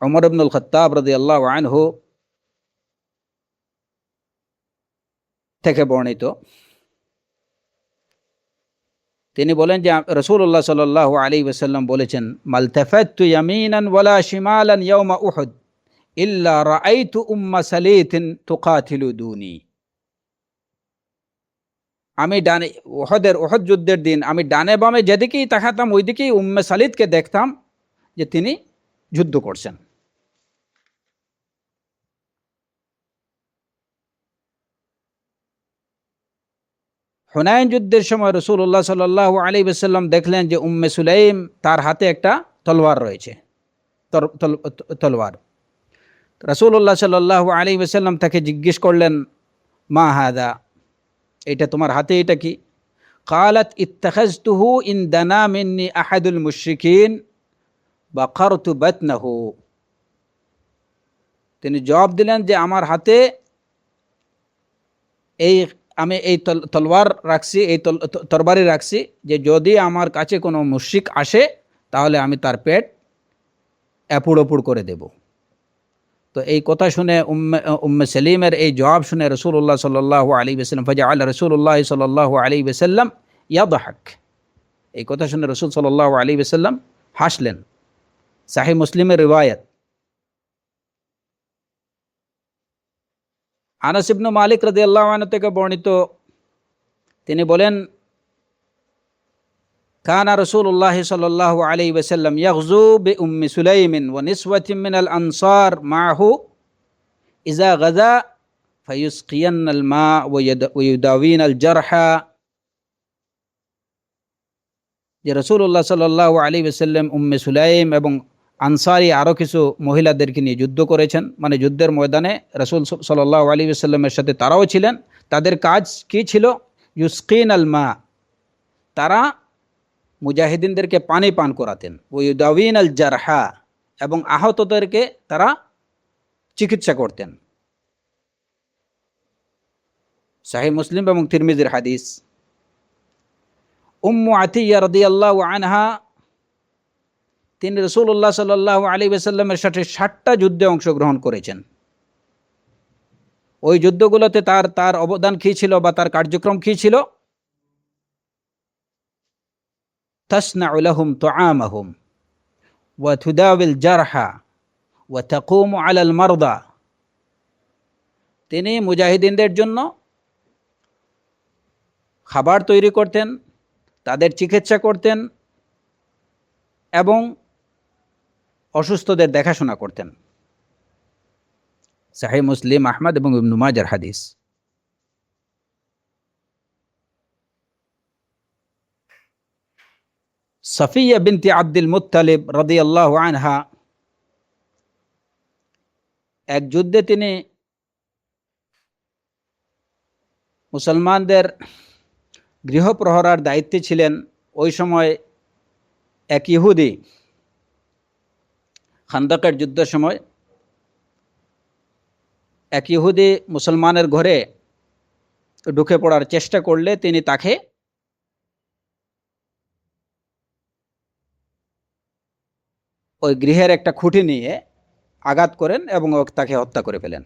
ওমর ইবনুল খাত্তাব রাদিয়াল্লাহু আনহু থেকে বর্ণিত, তিনি বলেন যে রাসূলুল্লাহ সাল্লাল্লাহু আলাইহি ওয়াসাল্লাম বলেছেন, মালতাফাততু ইয়ামিনান ওয়ালা শিমালান ইয়াউমা উহুদ ইল্লা রাআইতু উম্মা সালিতিন তুকাতিলু দুনি। আমি ডানে উহুদ যুদ্ধের দিন আমি ডানে বামে যেদিকেই তাকাতাম ওইদিকেই উম্মে সালিদকে দেখতাম যে তিনি যুদ্ধ করছেন। হুনাইন যুদ্ধের সময় রাসূলুল্লাহ সাল্লাল্লাহু আলাইহি ওয়াসাল্লাম দেখলেন যে উম্মে সুলাইম, তার হাতে একটা তলোয়ার রয়েছে, তলোয়ার। রাসূলুল্লাহ সাল্লাল্লাহু আলাইহি ওয়াসাল্লাম তাকে জিজ্ঞেস করলেন, মা হাদা, এটা তোমার হাতে এটা কি? কালাত ইত্তাখাযতুহু ইন দানা মিন্নি আহাদুল মুশরিকিন বাকারতু বাতনাহু। তিনি জবাব দিলেন যে আমার হাতে আমি এই তলোয়ার রাখছি, এই তরবারি রাখছি, যে যদি আমার কাছে কোনো মুশরিক আসে তাহলে আমি তার পেট এপুড় ওপুড় করে দেব। তো তো এই কথা শুনে উম্মে সেলিমের এই জবাব শুনে রাসূলুল্লাহ সাল্লাল্লাহু আলাইহি ওয়াসাল্লাম ফাজআলা রাসূলুল্লাহ সাল্লাল্লাহু আলাইহি ওয়াসাল্লাম ইয়াদহাক, এই কথা শুনে রাসূল সাল্লাল্লাহু আলাইহি ওয়াসাল্লাম হাসলেন। সহিহ মুসলিমের রিওয়ায়াত। আনাস ইবনে মালিক রাদিয়াল্লাহু আনহু থেকে বর্ণিত, তিনি বলেন, কানা রাসূলুল্লাহ সাল্লাল্লাহু আলাইহি ওয়াসাল্লাম ইয়াগযু বিউম্মি সুলাইমিন ওয়া নিসওয়াতিন মিনাল আনসার মা'হু ইযা গাযা ফায়ুসকিয়ানাল মা ওয়া ইউদাউিনাল জারহা। যে রাসূলুল্লাহ সাল্লাল্লাহু আলাইহি ওয়াসাল্লাম উম্মে সুলাইম এবং আনসারী আরও কিছু মহিলাদেরকে নিয়ে যুদ্ধ করেছেন, মানে যুদ্ধের ময়দানে রাসূল সাল্লাল্লাহু আলাইহি ওয়াসাল্লামের সাথে তারাও ছিলেন। তাদের কাজ কি ছিল? ইউসকিন আল মা, তারা মুজাহিদিনদেরকে পানি পান করাতেন। ওয়া ইউদাউিন আল জারহা, এবং আহতদেরকে তারা চিকিৎসা করতেন। সহিহ মুসলিম এবং তিরমিজির হাদিস। উম্মু আতিয়া রাদিয়াল্লাহু আনহা, তিনি রাসূলুল্লাহ সাল্লাল্লাহু আলাইহি ওয়াসাল্লামের সাথে 60টা যুদ্ধে অংশগ্রহণ করেছেন। ওই যুদ্ধগুলোতে তার অবদান কী ছিল বা তার কার্যক্রম কী ছিল? তাসনাউ লাহুম তুআমাহুম ওয়া তুদাউিল জারহা ওয়া তাকুমু আলাল মারদা। তিনি মুজাহিদিনদের জন্য খাবার তৈরি করতেন, তাদের চিকিৎসা করতেন এবং অসুস্থদের দেখাশোনা করতেন। সহিহ মুসলিম, আহমদ এবং ইবনে মাজার হাদিস। সাফিয়া বিনতে আব্দুল মুত্তালিব রাদিয়াল্লাহু আনহা, এক যুদ্ধে তিনি মুসলমানদের গৃহপ্রহরার দায়িত্বে ছিলেন। ওই সময় এক ইহুদি খান্দকের যুদ্ধের সময় এক ইহুদি মুসলমানের ঘরে ঢুকে পড়ার চেষ্টা করলে তিনি তাকে ওই গৃহের একটা খুঁটি নিয়ে আঘাত করেন এবং তাকে হত্যা করে ফেলেন।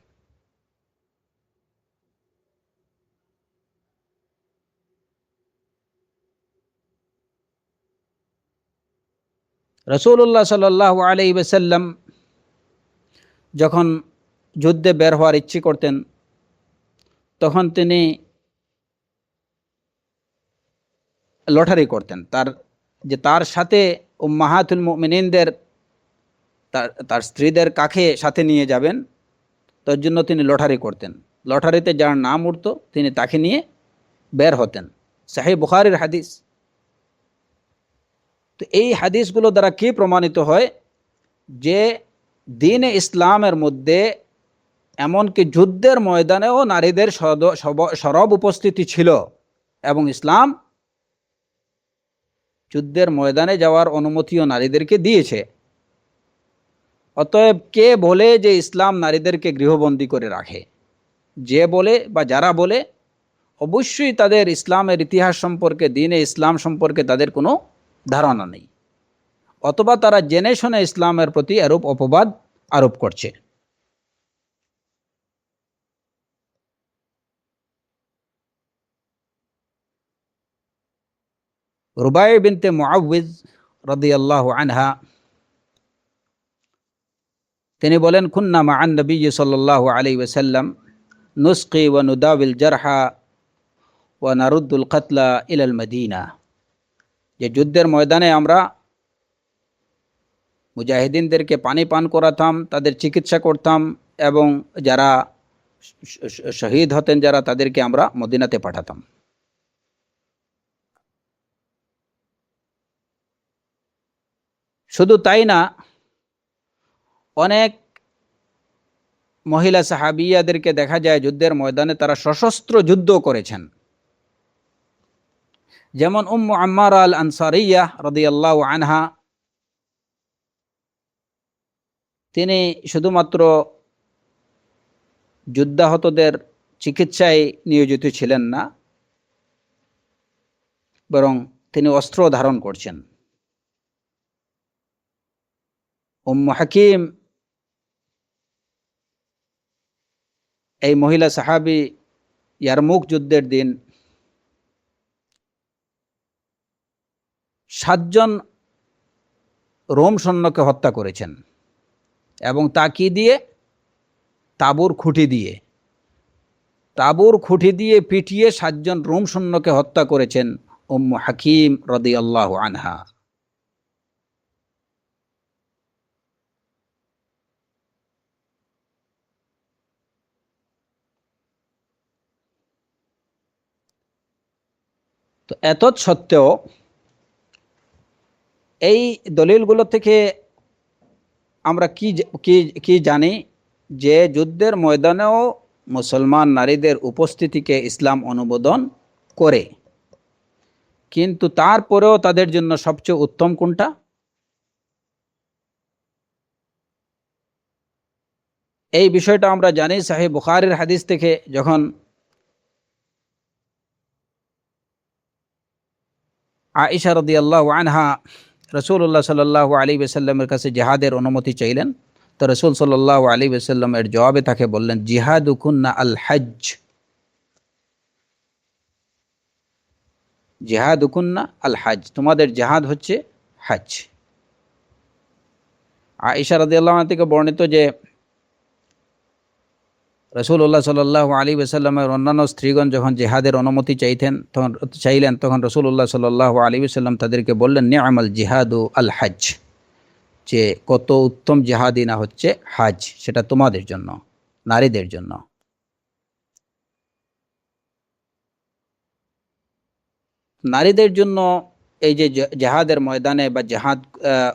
রাসূলুল্লাহ সাল্লাল্লাহু আলাইহি ওয়াসাল্লাম যখন যুদ্ধে বের হওয়ার ইচ্ছে করতেন, তখন তিনি লটারি করতেন। তার সাথে উম্মাহাতুল মুমিনিনদের, তার স্ত্রীদের কাকে সাথে নিয়ে যাবেন, তার জন্য তিনি লটারি করতেন। লটারিতে যার নাম উঠত তিনি তাকে নিয়ে বের হতেন। সহিহ বুখারীর হাদিস। তো এই হাদিসগুলো দ্বারা কি প্রমাণিত হয়? যে দ্বীন ইসলামের মধ্যে এমনকি যুদ্ধের ময়দানেও নারীদের সরব উপস্থিতি ছিল, এবং ইসলাম যুদ্ধের ময়দানে যাওয়ার অনুমতিও নারীদেরকে দিয়েছে। অতএব কে বলে যে ইসলাম নারীদেরকে গৃহবন্দী করে রাখে? যে বলে বা যারা বলে, অবশ্যই তাদের ইসলামের ইতিহাস সম্পর্কে, দ্বীনে ইসলাম সম্পর্কে তাদের কোনো ধারণা নেই, অথবা তারা জেনে শুনে ইসলামের প্রতি এরূপ অপবাদ আরোপ করছে। রুবাই বিনতে মুআউযিজ রাদিয়াল্লাহু আনহা, তিনি বলেন, কুন্না মা'আন নবী সাল্লাল্লাহু আলাইহি ওয়াসাল্লাম নুসকি ওয়া নুদাউিল জারহা ওয়া নারুদ্দুল কাতলা ইলাল মদিনা। যে যুদ্ধের ময়দানে আমরা মুজাহিদিনদেরকে পানি পান করাতাম, তাদের চিকিৎসা করতাম, এবং যারা শহীদ হতেন যারা, তাদেরকে আমরা মদিনাতে পাঠাতাম। শুধু তাই না, অনেক মহিলা সাহাবিয়াদেরকে দেখা যায় যুদ্ধের ময়দানে তারা সশস্ত্র যুদ্ধ করেছেন। যেমন উম্মু আম্মারা আল আনসারিয়া রাদিয়াল্লাহু আনহা, তিনি শুধুমাত্র যুদ্ধাহতদের চিকিৎসায় নিয়োজিত ছিলেন না, বরং তিনি অস্ত্র ধারণ করছেন। উম্মু হাকিম এই মহিলা সাহাবী ইয়ারমুক যুদ্ধের দিন 7 জন রোম সৈন্যকে হত্যা করেছেন, এবং তা কি দিয়ে? তাঁবুর খুঁটি দিয়ে পিটিয়ে 7 জন রোম সৈন্যকে হত্যা করেছেন উম্মু হাকিম রাদিয়াল্লাহু আনহা। তো এতৎ সত্ত্বেও এই দলিলগুলো থেকে আমরা কি জানি যে যুদ্ধের ময়দানেও মুসলমান নারীদের উপস্থিতিকে ইসলাম অনুমোদন করে, কিন্তু তারপরেও তাদের জন্য সবচেয়ে উত্তম কোনটা? এই বিষয়টা আমরা জানি সহিহ বুখারীর হাদিস থেকে, যখন আয়েশা রাদিয়াল্লাহু আনহা রাসূলুল্লাহ সাল্লাল্লাহু আলাইহি ওয়াসাল্লামের কাছে জিহাদের অনুমতি চাইলেন, তো রাসূল সাল্লাল্লাহু আলাইহি ওয়াসাল্লামের জবাবে তাকে বললেন, জিহাদুকুন্না আল হজ্জ, জিহাদুকুন্না আল হজ্জ, তোমাদের জিহাদ হচ্ছে হজ। আয়েশা রাদিয়াল্লাহু আনহা থেকে বর্ণিত যে রাসূলুল্লাহ সাল্লাল্লাহু আলাইহি ওয়াসাল্লামের অন্যান্য স্ত্রীগণ যখন জিহাদের অনুমতি চাইলেন, তখন রাসূলুল্লাহ সাল্লাল্লাহু আলাইহি ওয়াসাল্লাম তাদেরকে বললেন, নি'মাল জিহাদু আল হজ, যে কত উত্তম জিহাদই না হচ্ছে হজ, সেটা তোমাদের জন্য, নারীদের জন্য। নারীদের জন্য এই যে জিহাদের ময়দানে বা জিহাদ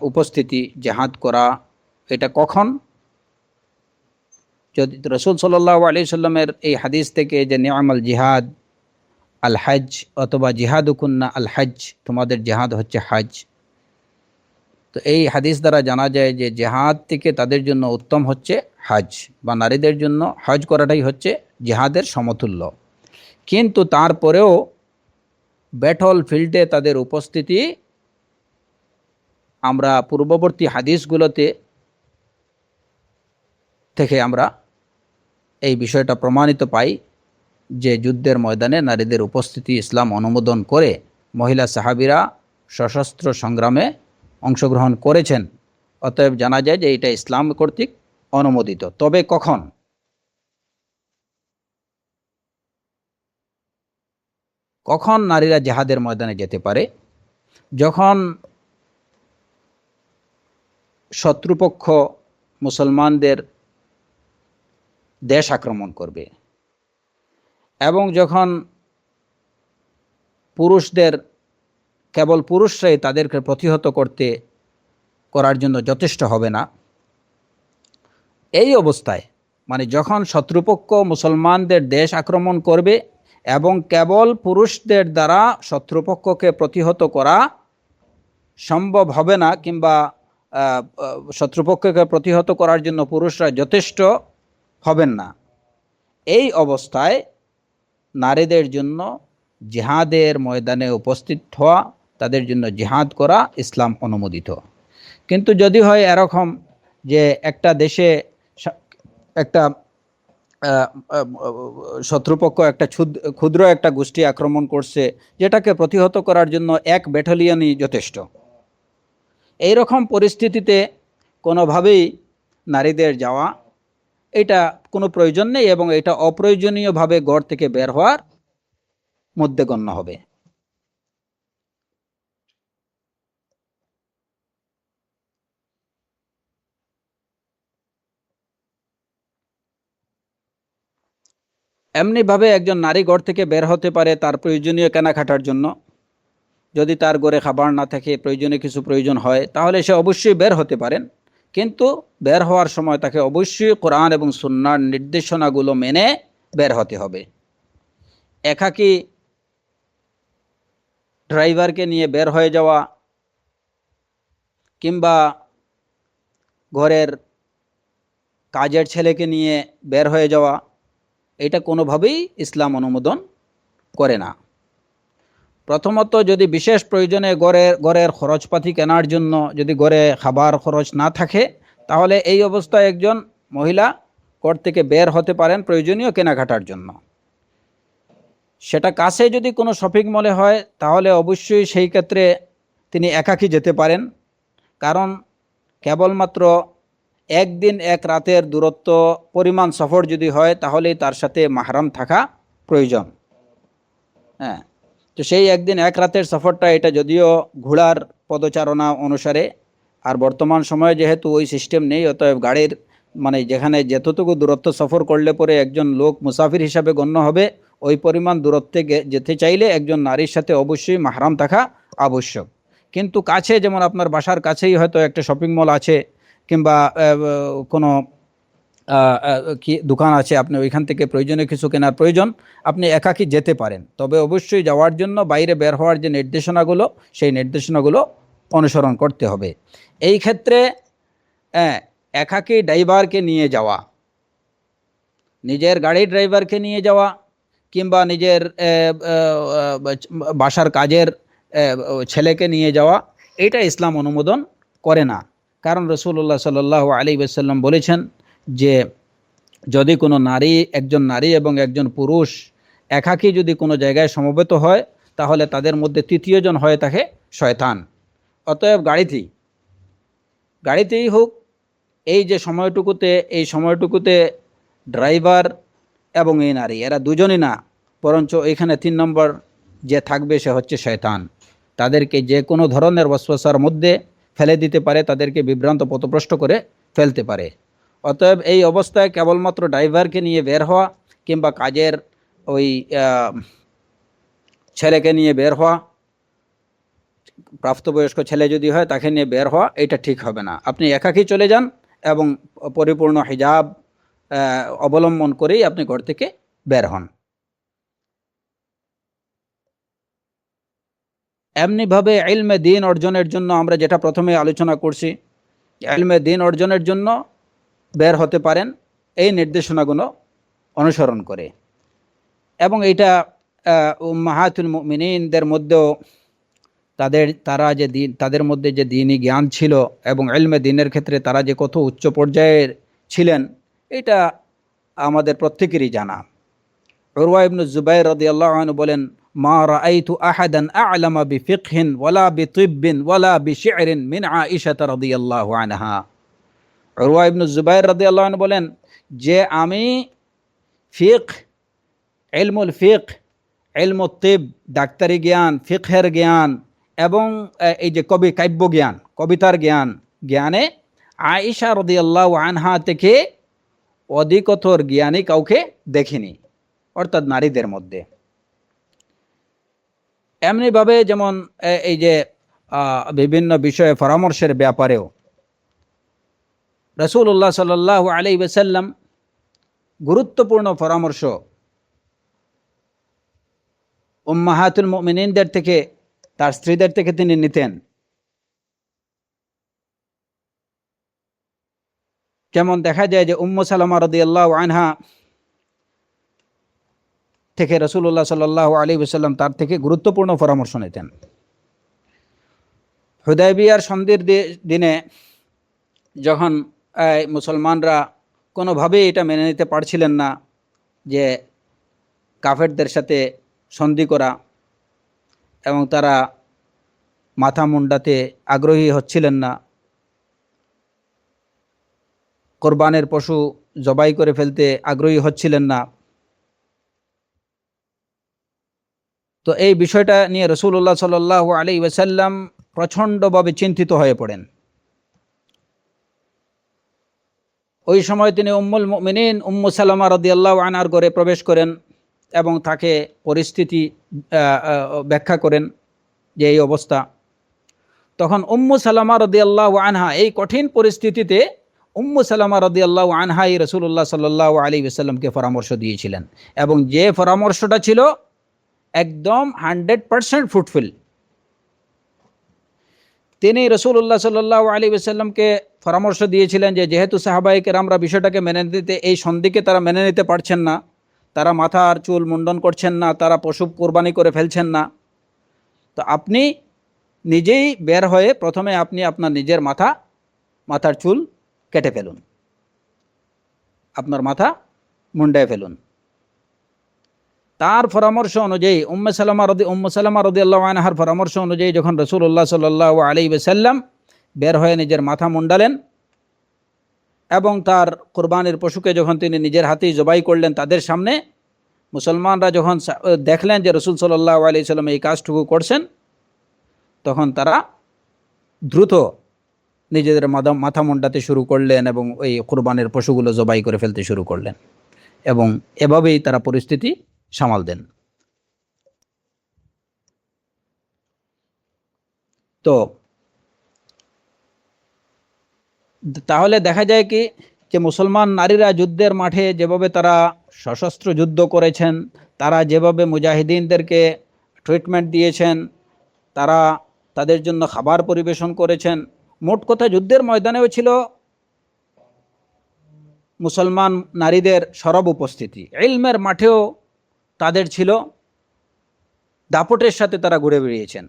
উপস্থিতি, জিহাদ করা, এটা কখন? যদি রাসূল সাল্লাল্লাহু আলাইহি সাল্লামের এই হাদিস থেকে যে নি'মাল জিহাদ আল হজ, অথবা জিহাদুকুন্না আল হজ, তোমাদের জিহাদ হচ্ছে হজ, তো এই হাদিস দ্বারা জানা যায় যে জিহাদ থেকে তাদের জন্য উত্তম হচ্ছে হজ, বা নারীদের জন্য হজ করাটাই হচ্ছে জিহাদের সমতুল্য। কিন্তু তারপরেও ব্যাটল ফিল্ডে তাদের উপস্থিতি আমরা পূর্ববর্তী হাদিসগুলোতে থেকে আমরা এই বিষয়টা প্রমাণিত পাই যে যুদ্ধের ময়দানে নারীদের উপস্থিতি ইসলাম অনুমোদন করে। মহিলা সাহাবীরা সশস্ত্র সংগ্রামে অংশগ্রহণ করেছেন, অতএব জানা যায় যে এটা ইসলাম কর্তৃক অনুমোদিত। তবে কখন নারীরা জিহাদের ময়দানে যেতে পারে? যখন শত্রুপক্ষ মুসলমানদের দেশ আক্রমণ করবে, এবং যখন কেবল পুরুষরাই তাদেরকে প্রতিহত করার জন্য যথেষ্ট হবে না, এই অবস্থায়, মানে যখন শত্রুপক্ষ মুসলমানদের দেশ আক্রমণ করবে এবং কেবল পুরুষদের দ্বারা শত্রুপক্ষকে প্রতিহত করা সম্ভব হবে না, কিংবা শত্রুপক্ষকে প্রতিহত করার জন্য পুরুষরা যথেষ্ট হবেন না, এই অবস্থায় নারীদের জন্য জিহাদের ময়দানে উপস্থিত হওয়া, তাদের জন্য জিহাদ করা ইসলাম অনুমোদিত। কিন্তু যদি হয় এরকম যে একটা দেশে একটা শত্রুপক্ষ একটা ক্ষুদ্র একটা গোষ্ঠী আক্রমণ করছে, যেটাকে প্রতিহত করার জন্য 1 ব্যাটালিয়নই যথেষ্ট, এই রকম পরিস্থিতিতে কোনোভাবেই নারীদের যাওয়া এটা কোনো প্রয়োজন নেই, এবং এটা অপ্রয়োজনীয়ভাবে ঘর থেকে বের হওয়ার মধ্যে গণ্য হবে। এমনিভাবে একজন নারী ঘর থেকে বের হতে পারে তার প্রয়োজনীয় কেনাকাটার জন্য। যদি তার ঘরে খাবার না থাকে, প্রয়োজনীয় কিছু প্রয়োজন হয়, তাহলে সে অবশ্যই বের হতে পারেন, কিন্তু বের হওয়ার সময় তাকে অবশ্যই কোরআন এবং সুন্নাহর নির্দেশনাগুলো মেনে বের হতে হবে। একাকী ড্রাইভারকে নিয়ে বের হয়ে যাওয়া, কিংবা ঘরের কাজের ছেলেকে নিয়ে বের হয়ে যাওয়া, এটা কোনোভাবেই ইসলাম অনুমোদন করে না। প্রথমত, যদি বিশেষ প্রয়োজনে ঘরের খরচপাতি কেনার জন্য যদি ঘরে খাবার খরচ না থাকে, তাহলে এই অবস্থায় একজন মহিলা ঘর থেকে বের হতে পারেন প্রয়োজনীয় কেনাকাটার জন্য। সেটা কাছে যদি কোনো শপিং মলে হয় তাহলে অবশ্যই সেই ক্ষেত্রে তিনি একাকী যেতে পারেন, কারণ কেবলমাত্র একদিন এক রাতের দূরত্ব পরিমাণ সফর যদি হয় তাহলেই তার সাথে মাহরাম থাকা প্রয়োজন। হ্যাঁ, তো সেই একদিন এক রাতের সফরটা, এটা যদিও ঘোড়ার পদচারণা অনুসারে, আর বর্তমান সময়ে যেহেতু ওই সিস্টেম নেই, অতএব গাড়ির মানে যেখানে যতটুকু দূরত্ব সফর করলে পরে একজন লোক মুসাফির হিসাবে গণ্য হবে, ওই পরিমাণ দূরত্বে যেতে চাইলে একজন নারীর সাথে অবশ্যই মাহরাম থাকা আবশ্যক। কিন্তু কাছে, যেমন আপনার বাসার কাছেই হয়তো একটা শপিং মল আছে কিংবা কোনো কি দোকান আছে, আপনি ওইখান থেকে প্রয়োজনীয় কিছু কেনার প্রয়োজন, আপনি একাকী যেতে পারেন। তবে অবশ্যই যাওয়ার জন্য বাইরে বের হওয়ার যে নির্দেশনাগুলো, সেই নির্দেশনাগুলো অনুসরণ করতে হবে। এই ক্ষেত্রে একাকী ড্রাইভারকে নিয়ে যাওয়া, নিজের গাড়ির ড্রাইভারকে নিয়ে যাওয়া কিংবা নিজের বাসার কাজের ছেলেকে নিয়ে যাওয়া, এটা ইসলাম অনুমোদন করে না। কারণ রাসূলুল্লাহ সাল্লাল্লাহু আলাইহি ওয়াসাল্লাম বলেছেন যে যদি কোনো নারী, একজন নারী এবং একজন পুরুষ একাকী যদি কোনো জায়গায় সমবেত হয় তাহলে তাদের মধ্যে তৃতীয় জন হয়ে থাকে শয়তান। অতএব গাড়িতেই হোক, এই যে এই সময়টুকুতে ড্রাইভার এবং এই নারী, এরা দুজনই না, বরঞ্চ এখানে 3 নম্বর যে থাকবে সে হচ্ছে শয়তান। তাদেরকে যে কোনো ধরনের ওয়াসওয়াসার মধ্যে ফেলে দিতে পারে, তাদেরকে বিভ্রান্ত পথভ্রষ্ট করে ফেলতে পারে। অতএব এই অবস্থায় কেবলমাত্র ড্রাইভারকে নিয়ে বের হওয়া কিংবা কাজের ওই ছেলেকে নিয়ে বের হওয়া, প্রাপ্তবয়স্ক ছেলে যদি হয় তাকে নিয়ে বের হওয়া, এটা ঠিক হবে না। আপনি একাকী চলে যান এবং পরিপূর্ণ হিজাব অবলম্বন করেই আপনি ঘর থেকে বের হন। এমনিভাবে ইলমে দ্বীন অর্জনের জন্য আমরা যেটা প্রথমে আলোচনা করছি, ইলমে দ্বীন অর্জনের জন্য বের হতে পারেন এই নির্দেশনাগুলো অনুসরণ করে। এবং এটা উম্মাহাতুল মুমিনিনদের মধ্যেও তাদের মধ্যে যে দ্বীনি জ্ঞান ছিল এবং ইলমে দ্বীনের ক্ষেত্রে তারা যে কত উচ্চ পর্যায়ের ছিলেন, এটা আমাদের প্রত্যেকেরই জানা। উরওয়া ইবনে জুবাইর রাদিয়াল্লাহু আনহু বলেন, মা রাআইতু আহাদান আ'লামা বিফিকহিন ওয়ালা বিতিব্বিন ওয়ালা বিশি'রিন মিন আয়েশা রাদিয়াল্লাহু আনহা। উরওয়া ইবনে জুবাইর রাদিয়াল্লাহু আনহু বলেন যে আমি ইলমুল ফিকহ, ইলমুত তিব, ডাক্তারি জ্ঞান, ফিকহের জ্ঞান এবং এই যে কাব্য জ্ঞান, কবিতার জ্ঞানে আয়েশা রাদিয়াল্লাহু আনহা থেকে অধিকতর জ্ঞানী কাউকে দেখিনি, অর্থাৎ নারীদের মধ্যে। এমনিভাবে যেমন এই যে বিভিন্ন বিষয়ে পরামর্শের ব্যাপারেও রাসূলুল্লাহ সাল্লাল্লাহু আলাইহি ওয়াসাল্লাম গুরুত্বপূর্ণ পরামর্শ উম্মাহাতুল মুমিনিনদের থেকে, তার স্ত্রীদের থেকে তিনি নিতেন। যেমন দেখা যায় যে উম্মু সালামা রাদিয়াল্লাহু আনহা থেকে রাসূলুল্লাহ সাল্লাল্লাহু আলাইহি ওয়াসাল্লাম তার থেকে গুরুত্বপূর্ণ পরামর্শ নিতেন। হুদায়বিয়ার সন্ধির দিনে যখন মুসলমানরা কোনোভাবেই এটা মেনে নিতে পারছিলেন না যে কাফেরদের সাথে সন্ধি করা, এবং তারা মাথা মুন্ডাতে আগ্রহী হচ্ছিলেন না, কোরবানের পশু জবাই করে ফেলতে আগ্রহী হচ্ছিলেন না। তো এই বিষয়টা নিয়ে রাসূলুল্লাহ সাল্লাল্লাহু আলাইহি ওয়াসাল্লাম প্রচণ্ডভাবে চিন্তিত হয়ে পড়েন। ওই সময় তিনি উম্মুল মুমিনিন উম্মু সালামা রাদিয়াল্লাহু আনহার ঘরে প্রবেশ করেন এবং তাকে পরিস্থিতি ব্যাখ্যা করেন যে এই অবস্থা। তখন উম্মু সালামা রাদিয়াল্লাহু আনহা, এই কঠিন পরিস্থিতিতে উম্মু সালামা রাদিয়াল্লাহু আনহাই রাসূলুল্লাহ সাল্লাল্লাহু আলাইহি ওয়াসাল্লামকে পরামর্শ দিয়েছিলেন, এবং যে পরামর্শটা ছিল একদম 100% ফুলফিল। তিনি রাসূলুল্লাহ সাল্লাল্লাহু আলাইহি ওয়াসাল্লামকে পরামর্শ দিয়েছিলেন যে যেহেতু সাহাবায়ে কেরামরা বিষয়টাকে মেনে নিতে, এই সন্ধিকে তারা মেনে নিতে পারছেন না, তারা মাথার চুল মুন্ডন করছেন না, তারা পশু কোরবানি করে ফেলছেন না, তো আপনি নিজেই বের হয়ে প্রথমে আপনি আপনার নিজের মাথার চুল কেটে ফেলুন। আপনার মাথা মুন্ডায় ফেলুন। তার পরামর্শ অনুযায়ী উম্মে সালামা রাদিয়াল্লাহু আনহার পরামর্শ অনুযায়ী যখন রাসূলুল্লাহ সাল্লাল্লাহু আলাইহি ওয়াসাল্লাম বের হয়ে নিজের মাথা মুন্ডালেন এবং তার কুরবানির পশুকে যখন তিনি নিজের হাতেই জবাই করলেন তাদের সামনে, মুসলমানরা যখন দেখলেন যে রাসূল সাল্লাল্লাহু আলাইহি ওয়াসাল্লাম এই কাজটুকু করছেন, তখন তারা দ্রুত নিজেদের মাথা মুন্ডাতে শুরু করলেন এবং ওই কুরবানির পশুগুলো জবাই করে ফেলতে শুরু করলেন এবং এভাবেই তারা পরিস্থিতি সামাল দেন। তো তাহলে দেখা যায় কি যে মুসলমান নারীরা যুদ্ধের মাঠে যেভাবে তারা সশস্ত্র যুদ্ধ করেছেন, তারা যেভাবে মুজাহিদিনদেরকে ট্রিটমেন্ট দিয়েছেন, তারা তাদের জন্য খাবার পরিবেশন করেছেন, মোট কথা যুদ্ধের ময়দানেও ছিল মুসলমান নারীদের সরব উপস্থিতি। ইলমের মাঠেও তাদের ছিল, দাপটের সাথে তারা ঘুরে বেরিয়েছেন।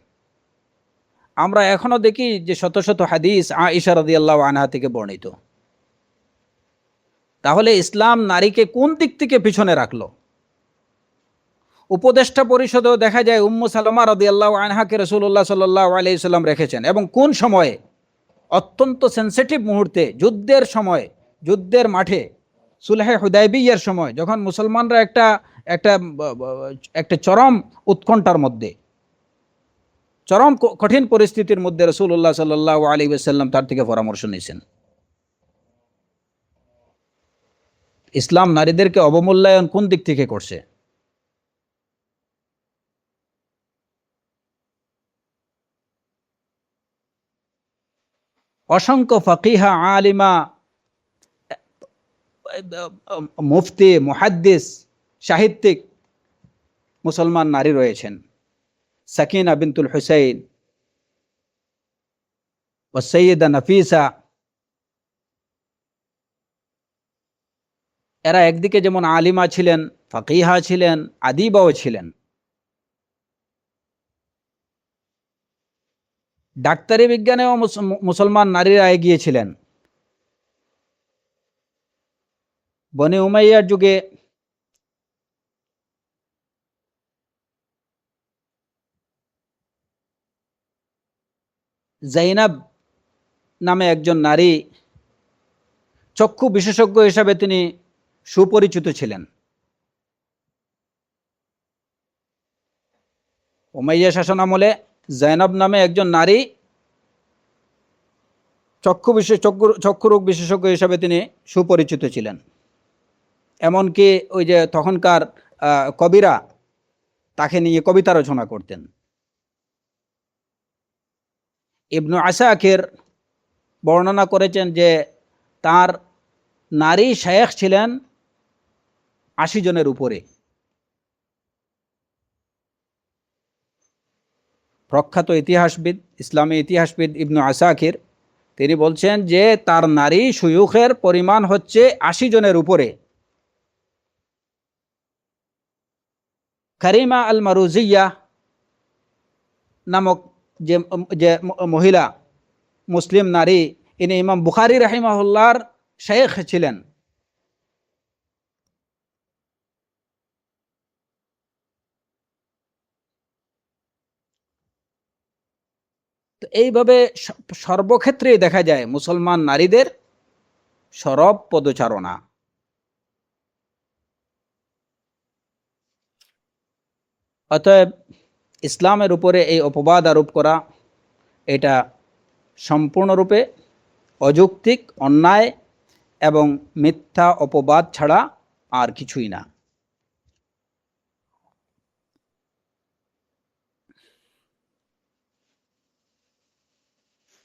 আমরা এখনও দেখি যে শত শত হাদিস আয়েশা রাদিয়াল্লাহু আনহা থেকে বর্ণিত। তাহলে ইসলাম নারীকে কোন দিক থেকে পিছনে রাখলো? উপদেষ্টা পরিষদেও দেখা যায় উম্মু সালামা রাদিয়াল্লাহু আনহাকে রাসূলুল্লাহ সাল্লাল্লাহু আলাইহি ওয়াসাল্লাম রেখেছেন, এবং কোন সময়ে? অত্যন্ত সেনসিটিভ মুহূর্তে, যুদ্ধের সময়, যুদ্ধের মাঠে, সুলহে হুদায়বিয়ার সময়, যখন মুসলমানরা একটা একটা একটা চরম উৎকণ্ঠার মধ্যে, চরম কঠিন পরিস্থিতির মধ্যে রাসূলুল্লাহ সাল্লাল্লাহু আলাইহি ওয়াসাল্লাম তার থেকে পরামর্শ নিয়েছেন। ইসলাম নারীদেরকে অবমূল্যায়ন কোন দিক থেকে করছে? অসংখ্য ফাকিহা, আলিমা, মুফতি, মুহাদ্দিস, সাহিত্যিক মুসলমান নারী রয়েছেন। সাকিনা বিনতুল হুসাইন ও সৈয়দা নফিসা, এরা একদিকে যেমন আলিমা ছিলেন, ফাকিহা ছিলেন, আদিবাও ছিলেন। ডাক্তারি বিজ্ঞানেও মুসলমান নারীরা এগিয়েছিলেন। বনি উমাইয়ার যুগে জাইনাব নামে একজন নারী, চক্ষু বিশেষজ্ঞ হিসাবে তিনি সুপরিচিত ছিলেন। উমাইয়া শাসনামলে জাইনাব নামে একজন নারী চক্ষুরোগ বিশেষজ্ঞ হিসাবে তিনি সুপরিচিত ছিলেন। এমনকি ওই যে তখনকার কবিরা তাকে নিয়ে কবিতা রচনা করতেন। ইবনু আসাকির বর্ণনা করেছেন যে তার নারী শায়েখ ছিলেন ৮০ জনের উপরে। প্রখ্যাত ইতিহাসবিদ, ইসলামী ইতিহাসবিদ ইবনু আসাকির তিনি বলছেন যে তার নারী শুয়ুখের পরিমাণ হচ্ছে ৮০ জনের উপরে। কারিমা আল মারুজিয়া নামক যে মহিলা মুসলিম নারী, ইনি ইমাম বুখারী রাহিমাহুল্লাহর শায়েখ ছিলেন। তো এইভাবে সর্বক্ষেত্রেই দেখা যায় মুসলমান নারীদের সরব পদচারণা। অতএব ইসলামের উপরে এই অপবাদ আরোপ করা, এটা সম্পূর্ণরূপে অযৌক্তিক, অন্যায় এবং মিথ্যা অপবাদ ছাড়া আর কিছুই না।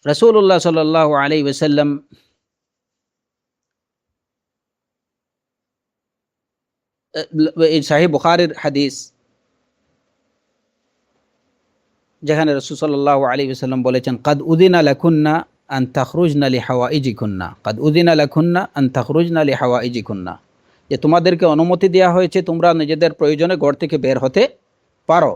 রাসূলুল্লাহ সাল্লাল্লাহু আলাইহি ওয়াসাল্লাম এই সহিহ বুখারীর হাদিস, যেখানে রাসূল সাল্লাল্লাহু আলাইহি ওয়াসাল্লাম বলেছেন, কাদ উযিনা লাকুন্না আন তাখরুজনা লিহাওয়াইজিকুন্না, কাদ উযিনা লাকুন্না আন তাখরুজনা লিহাওয়াইজিকুন্না, যে তোমাদেরকে অনুমতি দেওয়া হয়েছে তোমরা নিজেদের প্রয়োজনে ঘর থেকে বের হতে পারো।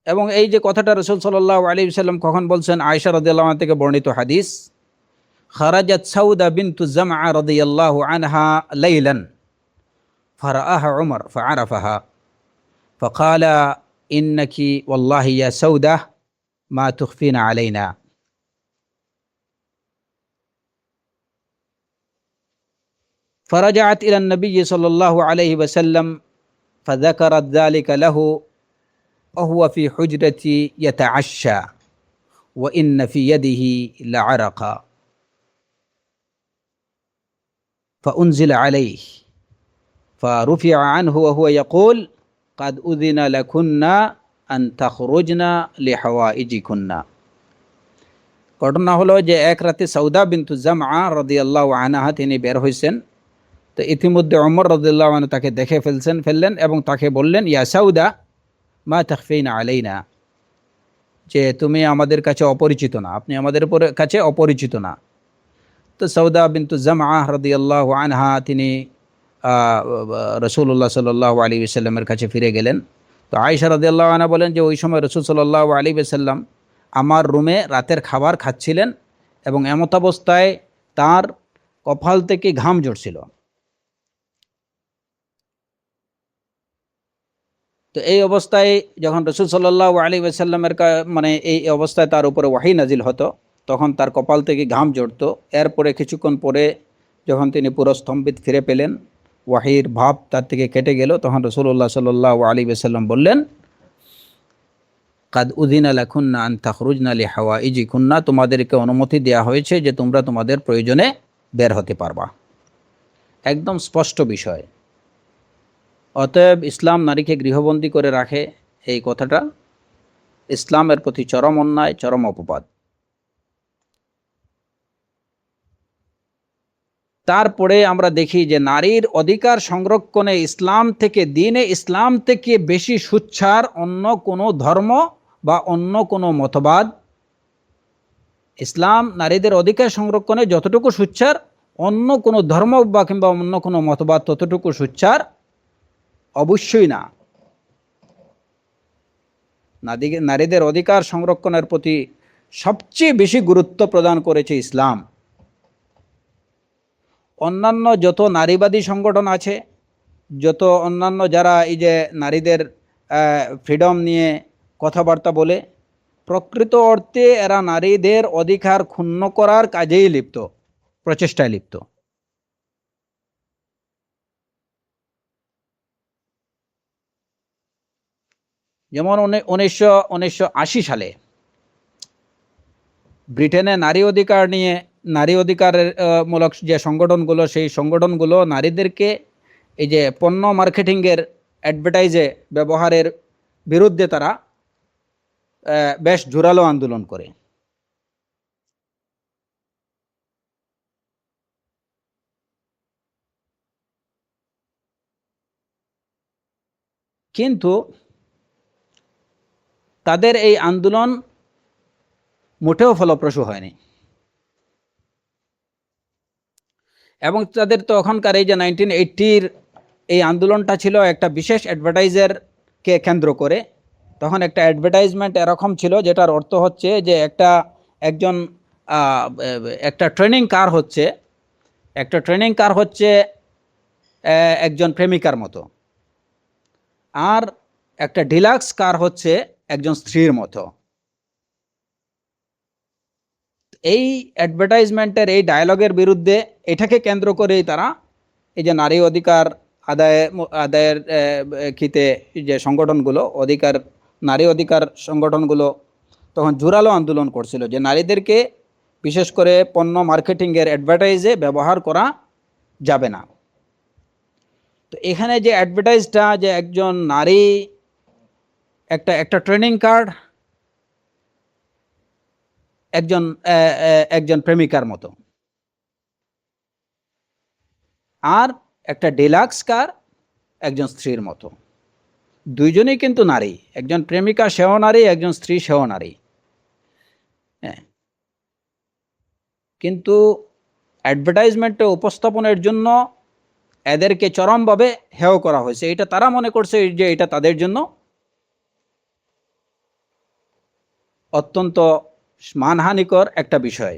এবং এই যে কথাটা রাসূল সাল্লাল্লাহু আলাইহি ওয়াসাল্লাম কখন বলছেন, আয়েশা রাদিয়াল্লাহু আনহা থেকে বর্ণিত হাদিস, খারাজাত সাউদা বিনতু জামআ রাদিয়াল্লাহু আনহা লাইলান ফারাআহা উমর ফাআরাফাহা ফাকালা ইন্নাকি ওয়াল্লাহি ইয়া সাউদা মা তুখফিনা আলাইনা। فرجعت إلى النبي صلى الله عليه وسلم فذكرت ذلك له وهو في حجرتي يتعشى وإن في يده لعرقا فأنزل عليه فرفع عنه وهو يقول قد أذن لكنا أن تخرجنا لحوائجكنا। ঘটনা হলো যে এক রাতে সৌদা বিনতু জামআ রাদিয়াল্লাহু আনহা তিনি বের হয়েছেন। তো ইতিমধ্যে ওমর রাদিয়াল্লাহু আনহু তাকে দেখে ফেললেন এবং তাকে বললেন, ইয়া সাউদা মা তাখফিনা আলাইনা, যে তুমি আমাদের কাছে অপরিচিত না, আপনি আমাদের কাছে অপরিচিত না। তো সৌদা বিনতু জামআ রাদিয়াল্লাহু আনহা তিনি রাসূলুল্লাহ সাল্লাল্লাহু আলাইহি ওয়াসাল্লামের কাছে ফিরে গেলেন। তো আয়েশা রাদিয়াল্লাহু আনহা বলেন যে ওই সময় রাসূল সাল্লাল্লাহু আলাইহি ওয়াসাল্লাম আমার রুমে রাতের খাবার খাচ্ছিলেন এবং এমত অবস্থায় তার কপাল থেকে ঘাম ঝরছিল। তো এই অবস্থায় যখন রাসূল সাল্লাল্লাহু আলাইহি ওয়াসাল্লামের মানে এই অবস্থায় তার উপরে ওয়াহী নাজিল হতো, তখন তার কপাল থেকে ঘাম ঝরতো। এরপরে কিছুক্ষণ পরে যখন তিনি পুরো স্তম্ভিত ফিরে পেলেন, ওয়াহীর ভাব তার থেকে কেটে গেল, তখন রাসূলুল্লাহ সাল্লাল্লাহু আলাইহি ওয়াসাল্লাম বললেন, কাদ উযিনা লাকুন্না আন তাখরুজনা লিহাওয়াইজিকুন্না, তোমাদেরকে অনুমতি দেওয়া হয়েছে যে তোমরা তোমাদের প্রয়োজনে বের হতে পারবা। একদম স্পষ্ট বিষয়। অতএব ইসলাম নারীকে গৃহবন্দী করে রাখে, এই কথাটা ইসলামের প্রতি চরম অন্যায়, চরম অপবাদ। তারপরে আমরা দেখি যে নারীর অধিকার সংরক্ষণে ইসলাম থেকে, দ্বীনে ইসলাম থেকে বেশি সুচ্ছার অন্য কোনো ধর্ম বা অন্য কোনো মতবাদ, ইসলাম নারীদের অধিকার সংরক্ষণে যতটুকু সুচ্ছার, অন্য কোনো ধর্ম বা কিংবা অন্য কোনো মতবাদ ততটুকু সুচ্ছার অবশ্যই না। নারীদের অধিকার সংরক্ষণের প্রতি সবচেয়ে বেশি গুরুত্ব প্রদান করেছে ইসলাম। অন্যান্য যত নারীবাদী সংগঠন আছে, যত অন্যান্য যারা এই যে নারীদের ফ্রিডম নিয়ে কথাবার্তা বলে, প্রকৃত অর্থে এরা নারীদের অধিকার ক্ষুণ্ণ করার কাজেই লিপ্ত, প্রচেষ্টায় লিপ্ত। যেমন 1980 সালে ব্রিটেনে নারী অধিকার নিয়ে, নারী অধিকারের মূলক যে সংগঠনগুলো, সেই সংগঠনগুলো নারীদেরকে এই যে পণ্য মার্কেটিংয়ের অ্যাডভার্টাইজে ব্যবহারের বিরুদ্ধে তারা বেশ জোরালো আন্দোলন করে। কিন্তু তাদের এই আন্দোলন মোটেও ফলপ্রসূ হয়নি। এবং তাদের তখনকার এই যে 1980-র এই আন্দোলনটা ছিল একটা বিশেষ অ্যাডভার্টাইজারকে কেন্দ্র করে। তখন একটা অ্যাডভার্টাইজমেন্ট এরকম ছিল যেটার অর্থ হচ্ছে যে একটা ট্রেনিং কার হচ্ছে, একজন প্রেমিকার মতো, আর একটা ডিলাক্স কার হচ্ছে একজন স্ত্রীর মতো। এই অ্যাডভার্টাইজমেন্টের এই ডায়লগের বিরুদ্ধে, এটাকে কেন্দ্র করেই তারা এই যে নারী অধিকার আদায়ের ক্ষেত্রে যে সংগঠনগুলো, নারী অধিকার সংগঠনগুলো তখন জোরালো আন্দোলন করছিল যে নারীদেরকে বিশেষ করে পণ্য মার্কেটিংয়ের অ্যাডভার্টাইজে ব্যবহার করা যাবে না। তো এখানে যে অ্যাডভার্টাইজটা, যে একজন নারী একটা ট্রেনিং কার্ড একজন প্রেমিকার মতো, আর একটা ডিলাক্স কার একজন স্ত্রীর মতো। দুইজনেই কিন্তু নারী, একজন প্রেমিকা সেও নারী, একজন স্ত্রী সেও নারী। হ্যাঁ, কিন্তু অ্যাডভার্টাইজমেন্টে উপস্থাপনের জন্য এদেরকে চরমভাবে হেয় করা হয়েছে। এটা তারা মনে করছে যে এটা তাদের জন্য অত্যন্ত মানহানিকর একটা বিষয়।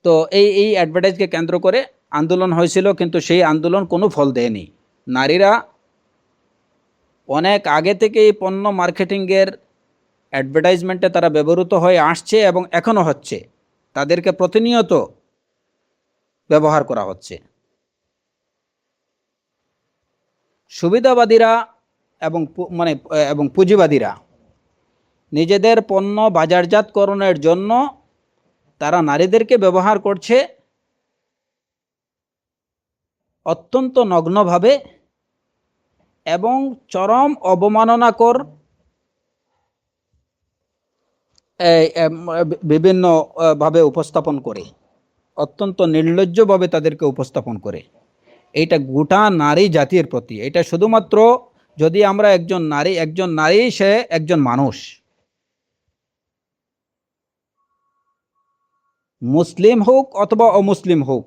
তো এই অ্যাডভার্টাইজকে কেন্দ্র করে আন্দোলন হয়েছিল, কিন্তু সেই আন্দোলন কোনো ফল দেয়নি। নারীরা অনেক আগে থেকে এই পণ্য মার্কেটিংয়ের অ্যাডভার্টাইজমেন্টে তারা ব্যবহৃত হয়ে আসছে এবং এখনও হচ্ছে। তাদেরকে প্রতিনিয়ত ব্যবহার করা হচ্ছে। সুবিধাবাদীরা এবং পুঁজিবাদীরা নিজেদের পণ্য বাজারজাতকরণের জন্য তারা নারীদেরকে ব্যবহার করছে অত্যন্ত নগ্নভাবে এবং চরম অবমাননাকর বিভিন্নভাবে উপস্থাপন করে, অত্যন্ত নির্লজ্জভাবে তাদেরকে উপস্থাপন করে। এইটা গোটা নারী জাতির প্রতি। এটা শুধুমাত্র যদি আমরা একজন নারী সে একজন মানুষ, মুসলিম হোক অথবা অমুসলিম হোক,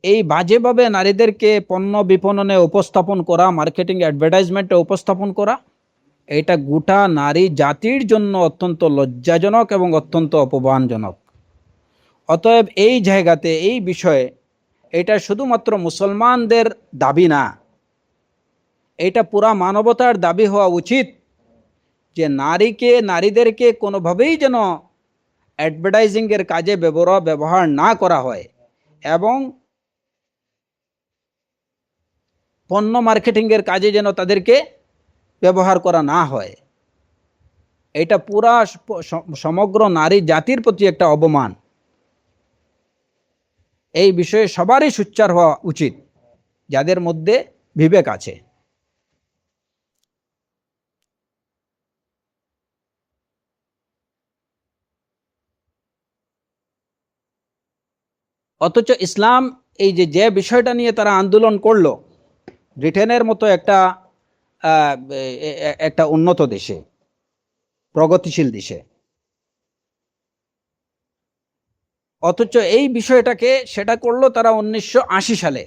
এই বাজেভাবে নারীদেরকে পণ্য বিপণনে উপস্থাপন করা, মার্কেটিং অ্যাডভার্টাইজমেন্টে উপস্থাপন করা, এটা গোটা নারী জাতির জন্য অত্যন্ত লজ্জাজনক এবং অত্যন্ত অপমানজনক। অতএব এই জায়গাতে এই বিষয়ে এটা শুধুমাত্র মুসলমানদের দাবি না, এটা পুরা মানবতার দাবি হওয়া উচিত যে নারীদেরকে কোনোভাবেই যেন অ্যাডভার্টাইজিংয়ের কাজে ব্যবহার না করা হয় এবং পণ্য মার্কেটিংয়ের কাজে যেন তাদেরকে ব্যবহার করা না হয়। এটা পুরা সমগ্র নারী জাতির প্রতি একটা অবমান। এই বিষয়ে সবারই সোচ্চার হওয়া উচিত যাদের মধ্যে বিবেক আছে। অথচ ইসলাম এই যে বিষয়টা নিয়ে তারা আন্দোলন করলো, ব্রিটেনের মতো একটা উন্নত দেশে, প্রগতিশীল দেশে, অথচ এই বিষয়টাকে সেটা করলো তারা 1980 সালে।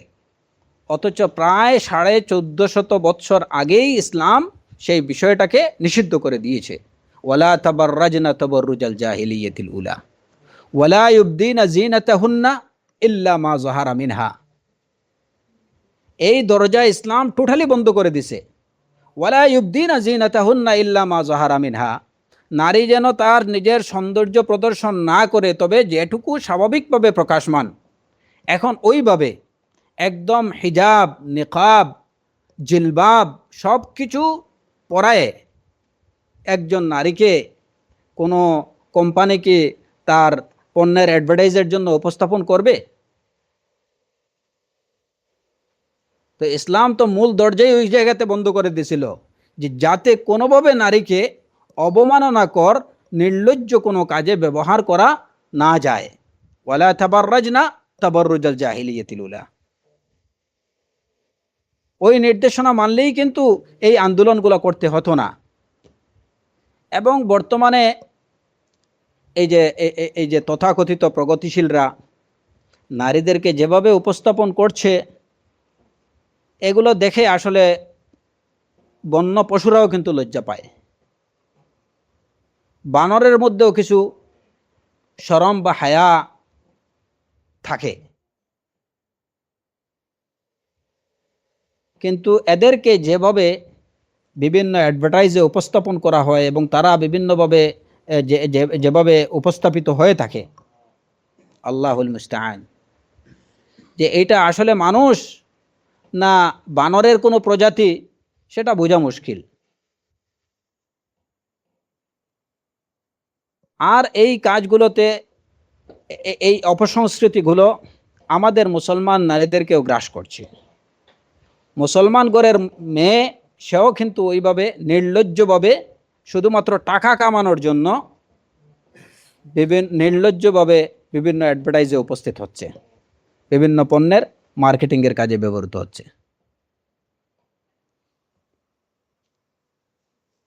অথচ প্রায় 1450 বৎসর আগেই ইসলাম সেই বিষয়টাকে নিষিদ্ধ করে দিয়েছে। ওয়ালা তাবাররাজনা তাবাররুজাল জাহিলিয়াতিল উলা ওয়ালা ইউবদিনা জিনাতাহুন্না ইল্লা মা যাহারা মিনহা। এই দরজা ইসলাম টোটালি বন্ধ করে দিছে। ওয়ালা ইউবদিনা জিনাতাহুন্না ইল্লা মা যাহারা মিনহা, নারী যেন তার নিজের সৌন্দর্য প্রদর্শন না করে, তবে যেটুকু স্বাভাবিকভাবে প্রকাশমান, এখন ওইভাবে একদম হিজাব, নিকাব, জিলবাব সব কিছু পরায়ে একজন নারীকে কোনো কোম্পানিকে তার পণ্যের অ্যাডভার্টাইজের জন্য উপস্থাপন করবে? তো ইসলাম তো মূল দরজাই ওই জায়গাতে বন্ধ করে দিয়েছিল, যে যাতে কোনোভাবে নারীকে অবমাননাকর নির্লজ্জ কোনো কাজে ব্যবহার করা না যায়। ওয়ালা তাবাররাজনা তাবাররুজাল জাহিলিয়াতিল উলা। ওই নির্দেশনা মানলেই কিন্তু এই আন্দোলনগুলো করতে হতো না। এবং বর্তমানে এই যে তথাকথিত প্রগতিশীলরা নারীদেরকে যেভাবে উপস্থাপন করছে, এগুলো দেখে আসলে বন্য পশুরাও কিন্তু লজ্জা পায়। বানরের মধ্যেও কিছু শরম বা হায়া থাকে, কিন্তু এদেরকে যেভাবে বিভিন্ন অ্যাডভার্টাইজে উপস্থাপন করা হয় এবং তারা বিভিন্নভাবে যেভাবে উপস্থাপিত হয়ে থাকে, আল্লাহুল মুস্তাআন, যে এটা আসলে মানুষ না বানরের কোনো প্রজাতি সেটা বোঝা মুশকিল। আর এই কাজগুলোতে এই অপসংস্কৃতিগুলো আমাদের মুসলমান নারীদেরকেও গ্রাস করছে। মুসলমান ঘরের মেয়ে সেও কিন্তু ওইভাবে নির্লজ্জভাবে শুধুমাত্র টাকা কামানোর জন্য নির্লজ্জভাবে বিভিন্ন অ্যাডভার্টাইজে উপস্থিত হচ্ছে, বিভিন্ন পণ্যের মার্কেটিংয়ের কাজে ব্যবহৃত হচ্ছে।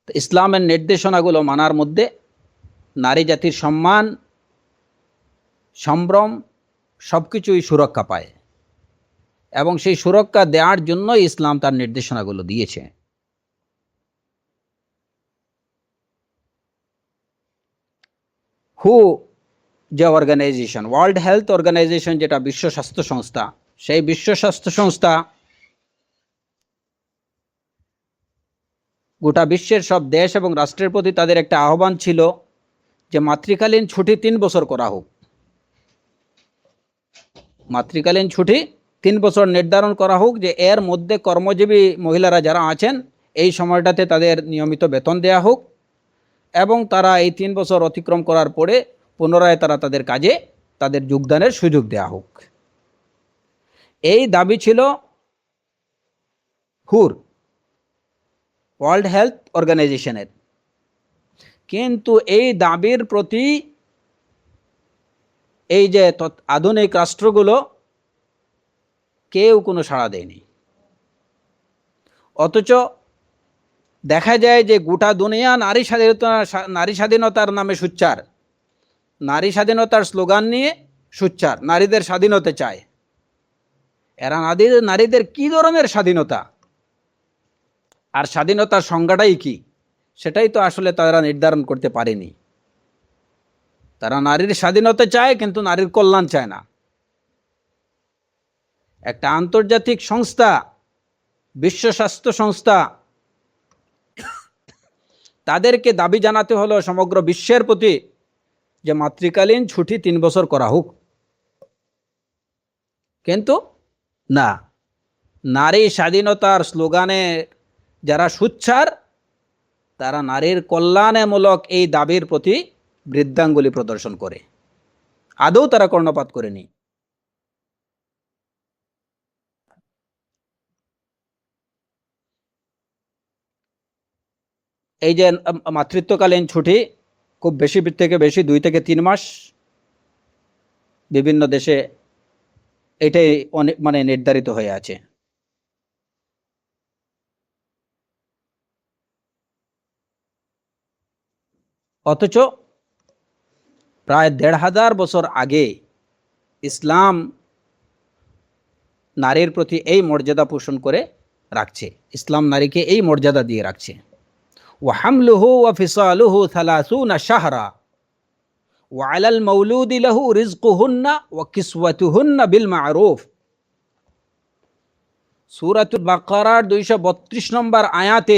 ইসলামের নির্দেশনাগুলো মানার মধ্যে নারী জাতির সম্মান, সম্ভ্রম সব কিছুই সুরক্ষা পায় এবং সেই সুরক্ষা দেওয়ার জন্যই ইসলাম তার নির্দেশনাগুলো দিয়েছে। হু যে অর্গানাইজেশন, ওয়ার্ল্ড হেলথ অর্গানাইজেশন, যেটা বিশ্ব স্বাস্থ্য সংস্থা, সেই বিশ্ব স্বাস্থ্য সংস্থা গোটা বিশ্বের সব দেশ এবং রাষ্ট্রের প্রতি তাদের একটা আহ্বান ছিল যে মাতৃকালীন ছুটি 3 বছর করা হোক। মাতৃকালীন ছুটি 3 বছর নির্ধারণ করা হোক, যে এর মধ্যে কর্মজীবী মহিলারা যারা আছেন এই সময়টাতে তাদের নিয়মিত বেতন দেয়া হোক এবং তারা এই 3 বছর অতিক্রম করার পরে পুনরায় তারা তাদের কাজে তাদের যোগদানের সুযোগ দেয়া হোক। এই দাবি ছিল হুর, ওয়ার্ল্ড হেলথ অর্গানাইজেশনের। কিন্তু এই দাবির প্রতি এই যে আধুনিক রাষ্ট্রগুলো কেউ কোনো সাড়া দেয়নি। অথচ দেখা যায় যে গোটা দুনিয়া নারী স্বাধীনতার নামে সোচ্চার, নারী স্বাধীনতার স্লোগান নিয়ে সোচ্চার, নারীদের স্বাধীনতা চায়। এরা নারীদের কি ধরনের স্বাধীনতা আর স্বাধীনতার সংজ্ঞাটাই কি, সেটাই তো আসলে তারা নির্ধারণ করতে পারেনি। তারা নারীর স্বাধীনতা চায় কিন্তু নারীর কল্যাণ চায় না। একটা আন্তর্জাতিক সংস্থা, বিশ্ব স্বাস্থ্য সংস্থা, তাদেরকে দাবি জানাতে হলো সমগ্র বিশ্বের প্রতি যে মাতৃকালীন ছুটি 3 বছর করা হোক। কিন্তু না, নারী স্বাধীনতার স্লোগানে যারা সোচ্চার তারা নারীর কল্যাণমূলক এই দাবির প্রতি বৃদ্ধাঙ্গুলি প্রদর্শন করে, আদৌ তারা কর্ণপাত করেনি। এই যে মাতৃত্বকালীন ছুটি খুব বেশি থেকে বেশি 2 থেকে 3 মাস বিভিন্ন দেশে এটাই অনেক নির্ধারিত হয়ে আছে। অথচ প্রায় 1,500 বছর আগে ইসলাম নারীর প্রতি এই মর্যাদা পোষণ করে রাখছে, ইসলাম নারীকে এই মর্যাদা দিয়ে রাখছে। ওয়া হামলুহু ওয়া ফিসালুহু 30 শাহরা ওয়া আলাল মাউলুদি লাহু রিজকুহুন্না ওয়া কিসওয়াতুহুন্না বিল মা'রুফ। সূরাতুল বাকারার 232 নম্বর আয়াতে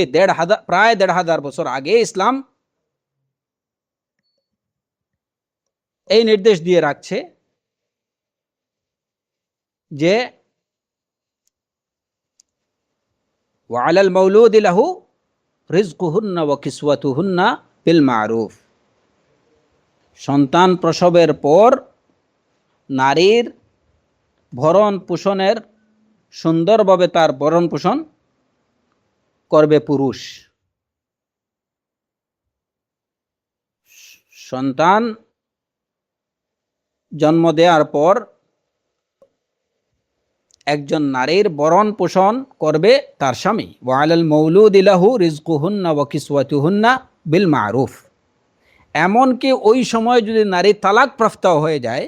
প্রায় 1,500 বছর আগে ইসলাম এই নির্দেশ দিয়ে রাখছে যে ওয়া আলাল মাউলুদি লাহু রিজকুহুন্না ওয়া কিসওয়াতুহুন্না বিল মা'রুফ। সন্তান প্রসবের পর নারীর ভরণ পোষণের সুন্দরভাবে তার ভরণ পোষণ করবে পুরুষ। সন্তান জন্ম দেওয়ার পর একজন নারীর ভরণ পোষণ করবে তার স্বামী। ওয়া আলাল মাউলুদি লাহু রিজকুহুন্না ওয়া কিসওয়াতুহুন্না বিল মা'রুফ। এমনকি ওই সময় যদি নারী তালাক প্রাপ্ত হয়ে যায়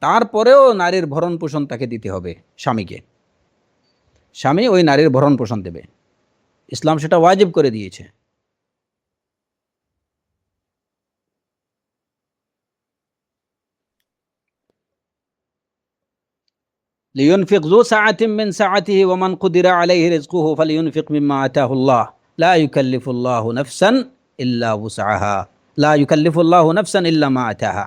তারপরেও নারীর ভরণ পোষণ তাকে দিতে হবে স্বামীকে। স্বামী ওই নারীর ভরণ পোষণ দেবে, ইসলাম সেটা ওয়াজিব করে দিয়েছে। লিয়ুনফিক যু সাআতিন মিন সাআতিহি ওয়া মান কুদিরা আলাইহি রিজকুহু ফালিয়ুনফিক মিম্মা আতাহুল্লাহ লা ইউকাল্লিফুল্লাহু নাফসান ইল্লা উসআহা লা ইউকাল্লিফুল্লাহু নাফসান ইল্লা মা আতাহা।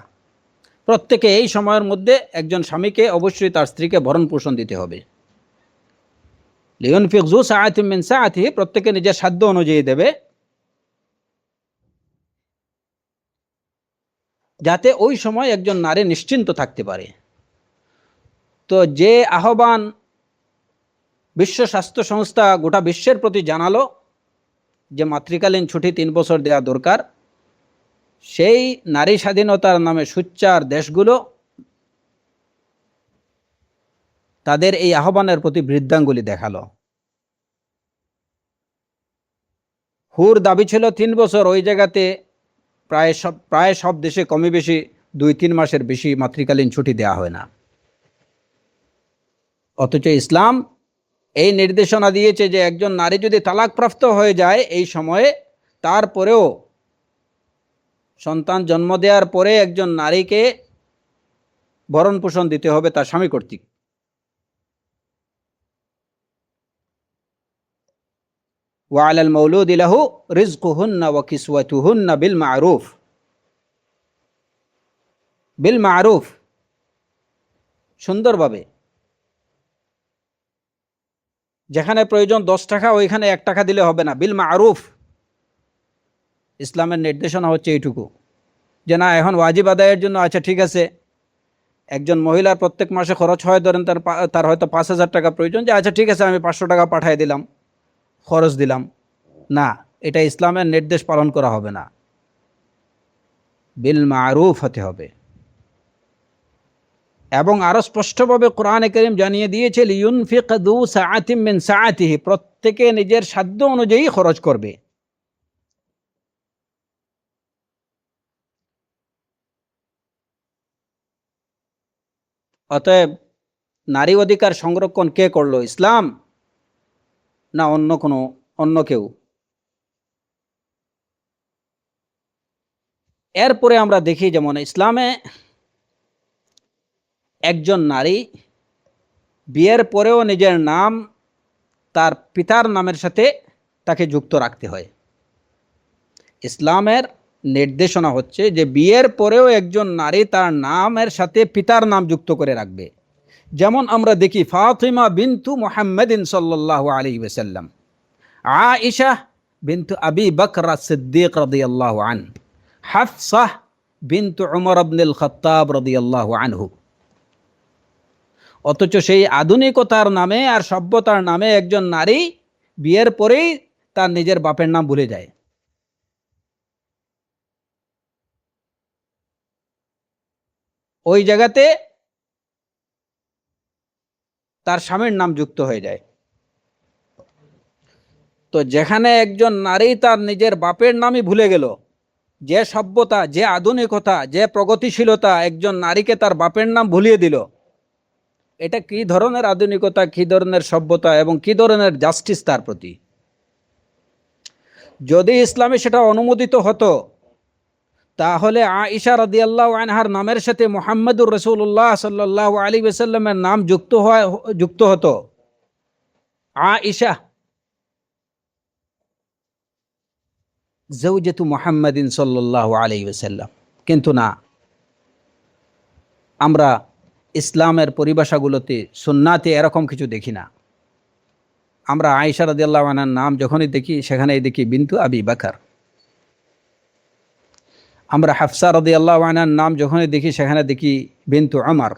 প্রত্যেকে এই সময়ের মধ্যে একজন স্বামীকে অবশ্যই তার স্ত্রীকে ভরণ পোষণ দিতে হবে। লিয়ুনফিক যু সাআতিন মিন সাআতিহি, প্রত্যেকে নিজের সাধ্য অনুযায়ী দেবে, যাতে ওই সময় একজন নারী নিশ্চিন্ত থাকতে পারে। তো যে আহ্বান বিশ্ব স্বাস্থ্য সংস্থা গোটা বিশ্বের প্রতি জানালো যে মাতৃকালীন ছুটি 3 বছর দেওয়া দরকার, সেই নারী স্বাধীনতার নামে সোচ্চার দেশগুলো তাদের এই আহ্বানের প্রতি বৃদ্ধাঙ্গুলি দেখালো। হুর দাবি ছিল 3 বছর, ওই জায়গাতে প্রায় সব দেশে কমে বেশি 2-3 মাসের বেশি মাতৃকালীন ছুটি দেওয়া হয় না। অথচ ইসলাম এই নির্দেশনা দিয়েছে যে একজন নারী যদি তালাকপ্রাপ্ত হয়ে যায় এই সময়ে, তারপরেও সন্তান জন্ম দেওয়ার পরে একজন নারীকে ভরণ পোষণ দিতে হবে তার স্বামী কর্তৃক। ওয়ালাল মাউলুদি লাহু রিজকুহুন্না ওয়া কিসওয়াতুহুন্না বিল মা'রুফ, বিল মা'রুফ, সুন্দরভাবে। যেখানে প্রয়োজন 10 টাকা ওইখানে 1 টাকা দিলে হবে না, বিল মা'রুফ। ইসলামের নির্দেশনা হচ্ছে এইটুকু, যে না এখন ওয়াজিব আদায়ের জন্য আচ্ছা ঠিক আছে, একজন মহিলার প্রত্যেক মাসে খরচ হয় ধরেন তার হয়তো 5,000 টাকা প্রয়োজন, যে আচ্ছা ঠিক আছে আমি 500 টাকা পাঠিয়ে দিলাম, খরচ দিলাম। না, এটা ইসলামের নির্দেশ পালন করা হবে না, বিল মা'রুফ হতে হবে। এবং আরো স্পষ্টভাবে কোরআনে কারীম জানিয়ে দিয়েছে, লিয়ুনফিক যু সাআতিম মিন সাআতিহি, প্রত্যেকে নিজের সাধ্য অনুযায়ী খরচ করবে। অতএব নারী অধিকার সংরক্ষণ কে করলো, ইসলাম না অন্য কেউ? এরপরে আমরা দেখি যেমন ইসলামে একজন নারী বিয়ের পরেও নিজের নাম তার পিতার নামের সাথে তাকে যুক্ত রাখতে হয়। ইসলামের নির্দেশনা হচ্ছে যে বিয়ের পরেও একজন নারী তার নামের সাথে পিতার নাম যুক্ত করে রাখবে। যেমন আমরা দেখি ফাতিমা বিনতু মুহাম্মাদিন সাল্লাল্লাহু আলাইহি ওয়াসাল্লাম, আয়েশা বিনতু আবি বকর সিদ্দিক রাদিয়াল্লাহু আনহু, হাফসাহ বিনতু উমর ইবনুল খাত্তাব রাদিয়াল্লাহু আনহু। অথচ সেই আধুনিকতার নামে আর সভ্যতার নামে একজন নারী বিয়ের পরেই তার নিজের বাপের নাম ভুলে যায়। ওই জায়গাতে তার স্বামীর নাম যুক্ত হয়ে যায়। তো যেখানে একজন নারী তার নিজের বাপের নামই ভুলে গেল, যে সভ্যতা, যে আধুনিকতা, যে প্রগতিশীলতা একজন নারীকে তার বাপের নাম ভুলিয়ে দিল, এটা কি ধরনের আধুনিকতা, কি ধরনের সভ্যতা এবং কি ধরনের জাস্টিস তার প্রতি? যদি ইসলামে সেটা অনুমোদিত হতো, তাহলে আয়েশা রাদিয়াল্লাহু আনহার নামের সাথে মুহাম্মদুর রাসূলুল্লাহ সাল্লাল্লাহু আলাইহি ওয়াসাল্লামের নাম যুক্ত হতো, আয়েশা জাওজাতু মুহাম্মাদিন সাল্লাল্লাহু আলাইহি ওয়াসাল্লাম। কিন্তু না, আমরা ইসলামের পরিভাষাগুলোতে, সুন্নাতে এরকম কিছু দেখি না। আমরা আয়েশা রাদিয়াল্লাহু আনহার নাম যখনই দেখি সেখানেই দেখি বিনতু আবি বকর। আমরা হাফসা রাদিয়াল্লাহু আনহার নাম যখনই দেখি সেখানে দেখি বিনতু উমর।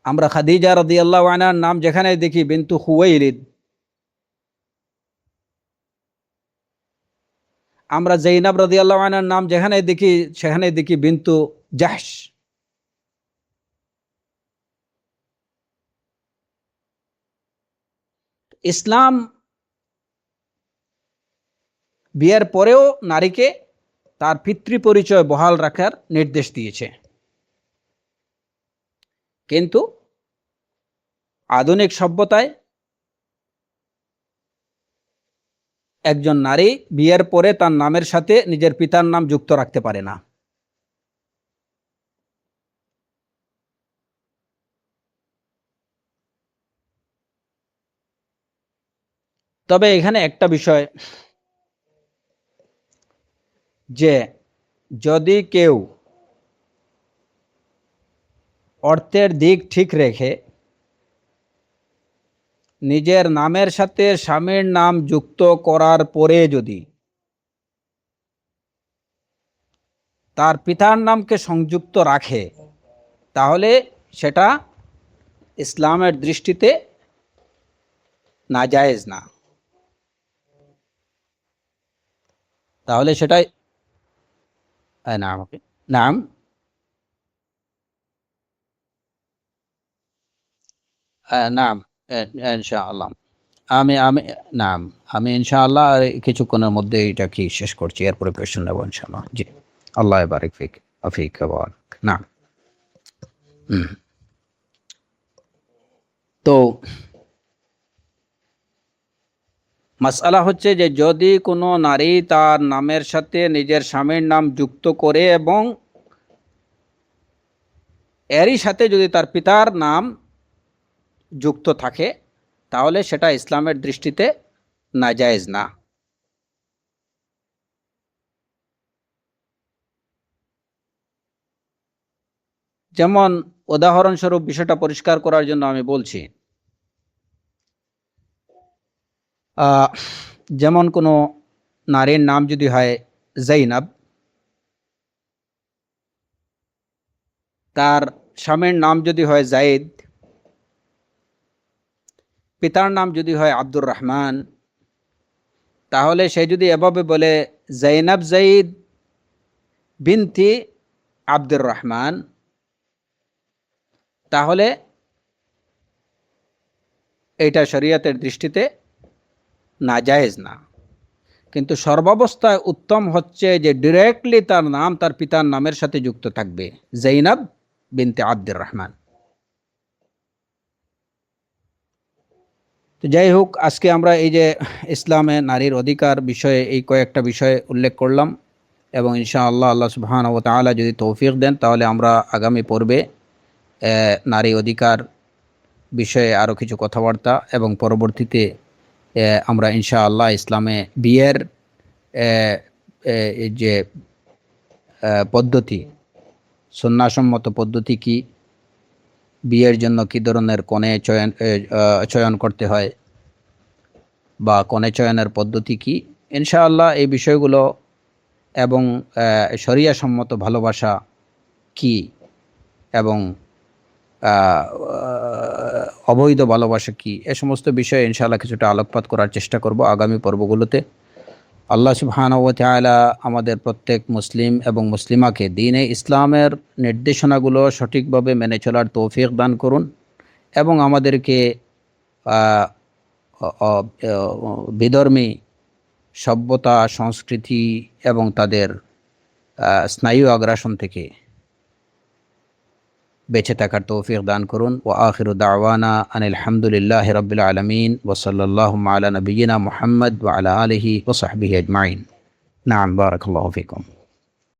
আমরা খাদিজা রাদিয়াল্লাহু আনহার নাম যেখানে দেখি বিনতু খুওয়াইলিদ। আমরা যায়েনাব রাদিয়াল্লাহু আনহার নাম যেখানে দেখি সেখানে দেখি বিনতু জাহশ। ইসলাম বিয়ের পরেও নারীকে তার পিতৃ পরিচয় বহাল রাখার নির্দেশ দিয়েছে। কিন্তু আধুনিক সভ্যতায় একজন নারী বিয়ের পরে তার নামের সাথে নিজের পিতার নাম যুক্ত রাখতে পারে না। তবে এখানে একটা বিষয়, যে যদি কেউ অর্থের দিক ঠিক রেখে নিজের নামের সাথে স্বামীর নাম যুক্ত করার পরে যদি তার পিতার নামকে সংযুক্ত রাখে, তাহলে সেটা ইসলামের দৃষ্টিতে নাজায়েজ না। তাহলে সেটাই নাম, নাম নাম ইনশাআল্লাহ। আমি আমি নাম আমি ইনশাআল্লাহ কিছুক্ষণের মধ্যে এটা কি শেষ করছি, এরপরে কোয়েশ্চেন নেবো ইনশাআল্লাহ। জি, আল্লাহ বারিক ফিক আফিক বারাক। নাম তো মাসআলা হচ্ছে যে যদি কোনো নারী তার নামের সাথে নিজের স্বামীর নাম যুক্ত করে এবং এরই সাথে যদি তার পিতার নাম যুক্ত থাকে, তাহলে সেটা ইসলামের দৃষ্টিতে নাজায়েজ না। যেমন উদাহরণস্বরূপ বিষয়টা পরিষ্কার করার জন্য আমি বলছি, যেমন কোনো নারীর নাম যদি হয় জাইনাব, তার স্বামীর নাম যদি হয় জাইদ, পিতার নাম যদি হয় আব্দুর রহমান, তাহলে সে যদি এভাবে বলে জাইনাব জাইদ বিনতি আব্দুর রহমান, তাহলে এটা শরীয়তের দৃষ্টিতে নাজায়েজ না। কিন্তু সর্বাবস্থায় উত্তম হচ্ছে যে ডিরেক্টলি তার নাম তার পিতার নামের সাথে যুক্ত থাকবে, জাইনাব বিনতে আব্দুর রহমান। তো যাই হোক, আজকে আমরা এই যে ইসলামে নারীর অধিকার বিষয়ে এই কয়েকটা বিষয় উল্লেখ করলাম, এবং ইনশাআল্লাহ আল্লাহ সুবহানাহু ওয়া তাআলা যদি তৌফিক দেন তাহলে আমরা আগামী পর্বে নারী অধিকার বিষয়ে আরও কিছু কথাবার্তা, এবং পরবর্তীতে আমরা ইনশাআল্লাহ ইসলামে বিয়ের যে পদ্ধতি, সুন্নাহসম্মত পদ্ধতি কি, বিয়ের জন্য কী ধরনের কনে চয়ন করতে হয় বা কনে চয়নের পদ্ধতি কি, ইনশাআল্লাহ এই বিষয়গুলো, এবং শরিয়া সম্মত ভালোবাসা কি এবং অবৈধ ভালোবাসা কি, এ সমস্ত বিষয়ে ইনশাআল্লাহ কিছুটা আলোকপাত করার চেষ্টা করব আগামী পর্বগুলোতে। আল্লাহ সুবহানাহু ওয়া তাআলা আমাদের প্রত্যেক মুসলিম এবং মুসলিমাকে দ্বীনে ইসলামের নির্দেশনাগুলো সঠিকভাবে মেনে চলার তৌফিক দান করুন, এবং আমাদেরকে বিধর্মী সভ্যতা, সংস্কৃতি এবং তাদের স্নায়ু আগ্রাসন থেকে বেঁচে থাকার তৌফিক দান করুন। ওয়া আখিরু দাওয়ানা আনিল হামদুলিল্লাহি রাব্বিল আলামিন ওয়া সাল্লাল্লাহু আলা নাবিয়িনা মুহাম্মদ ওয়া আলা আলিহি ওয়া সাহবিহি আজমাইন। নাম, বারাকাল্লাহু ফিকুম।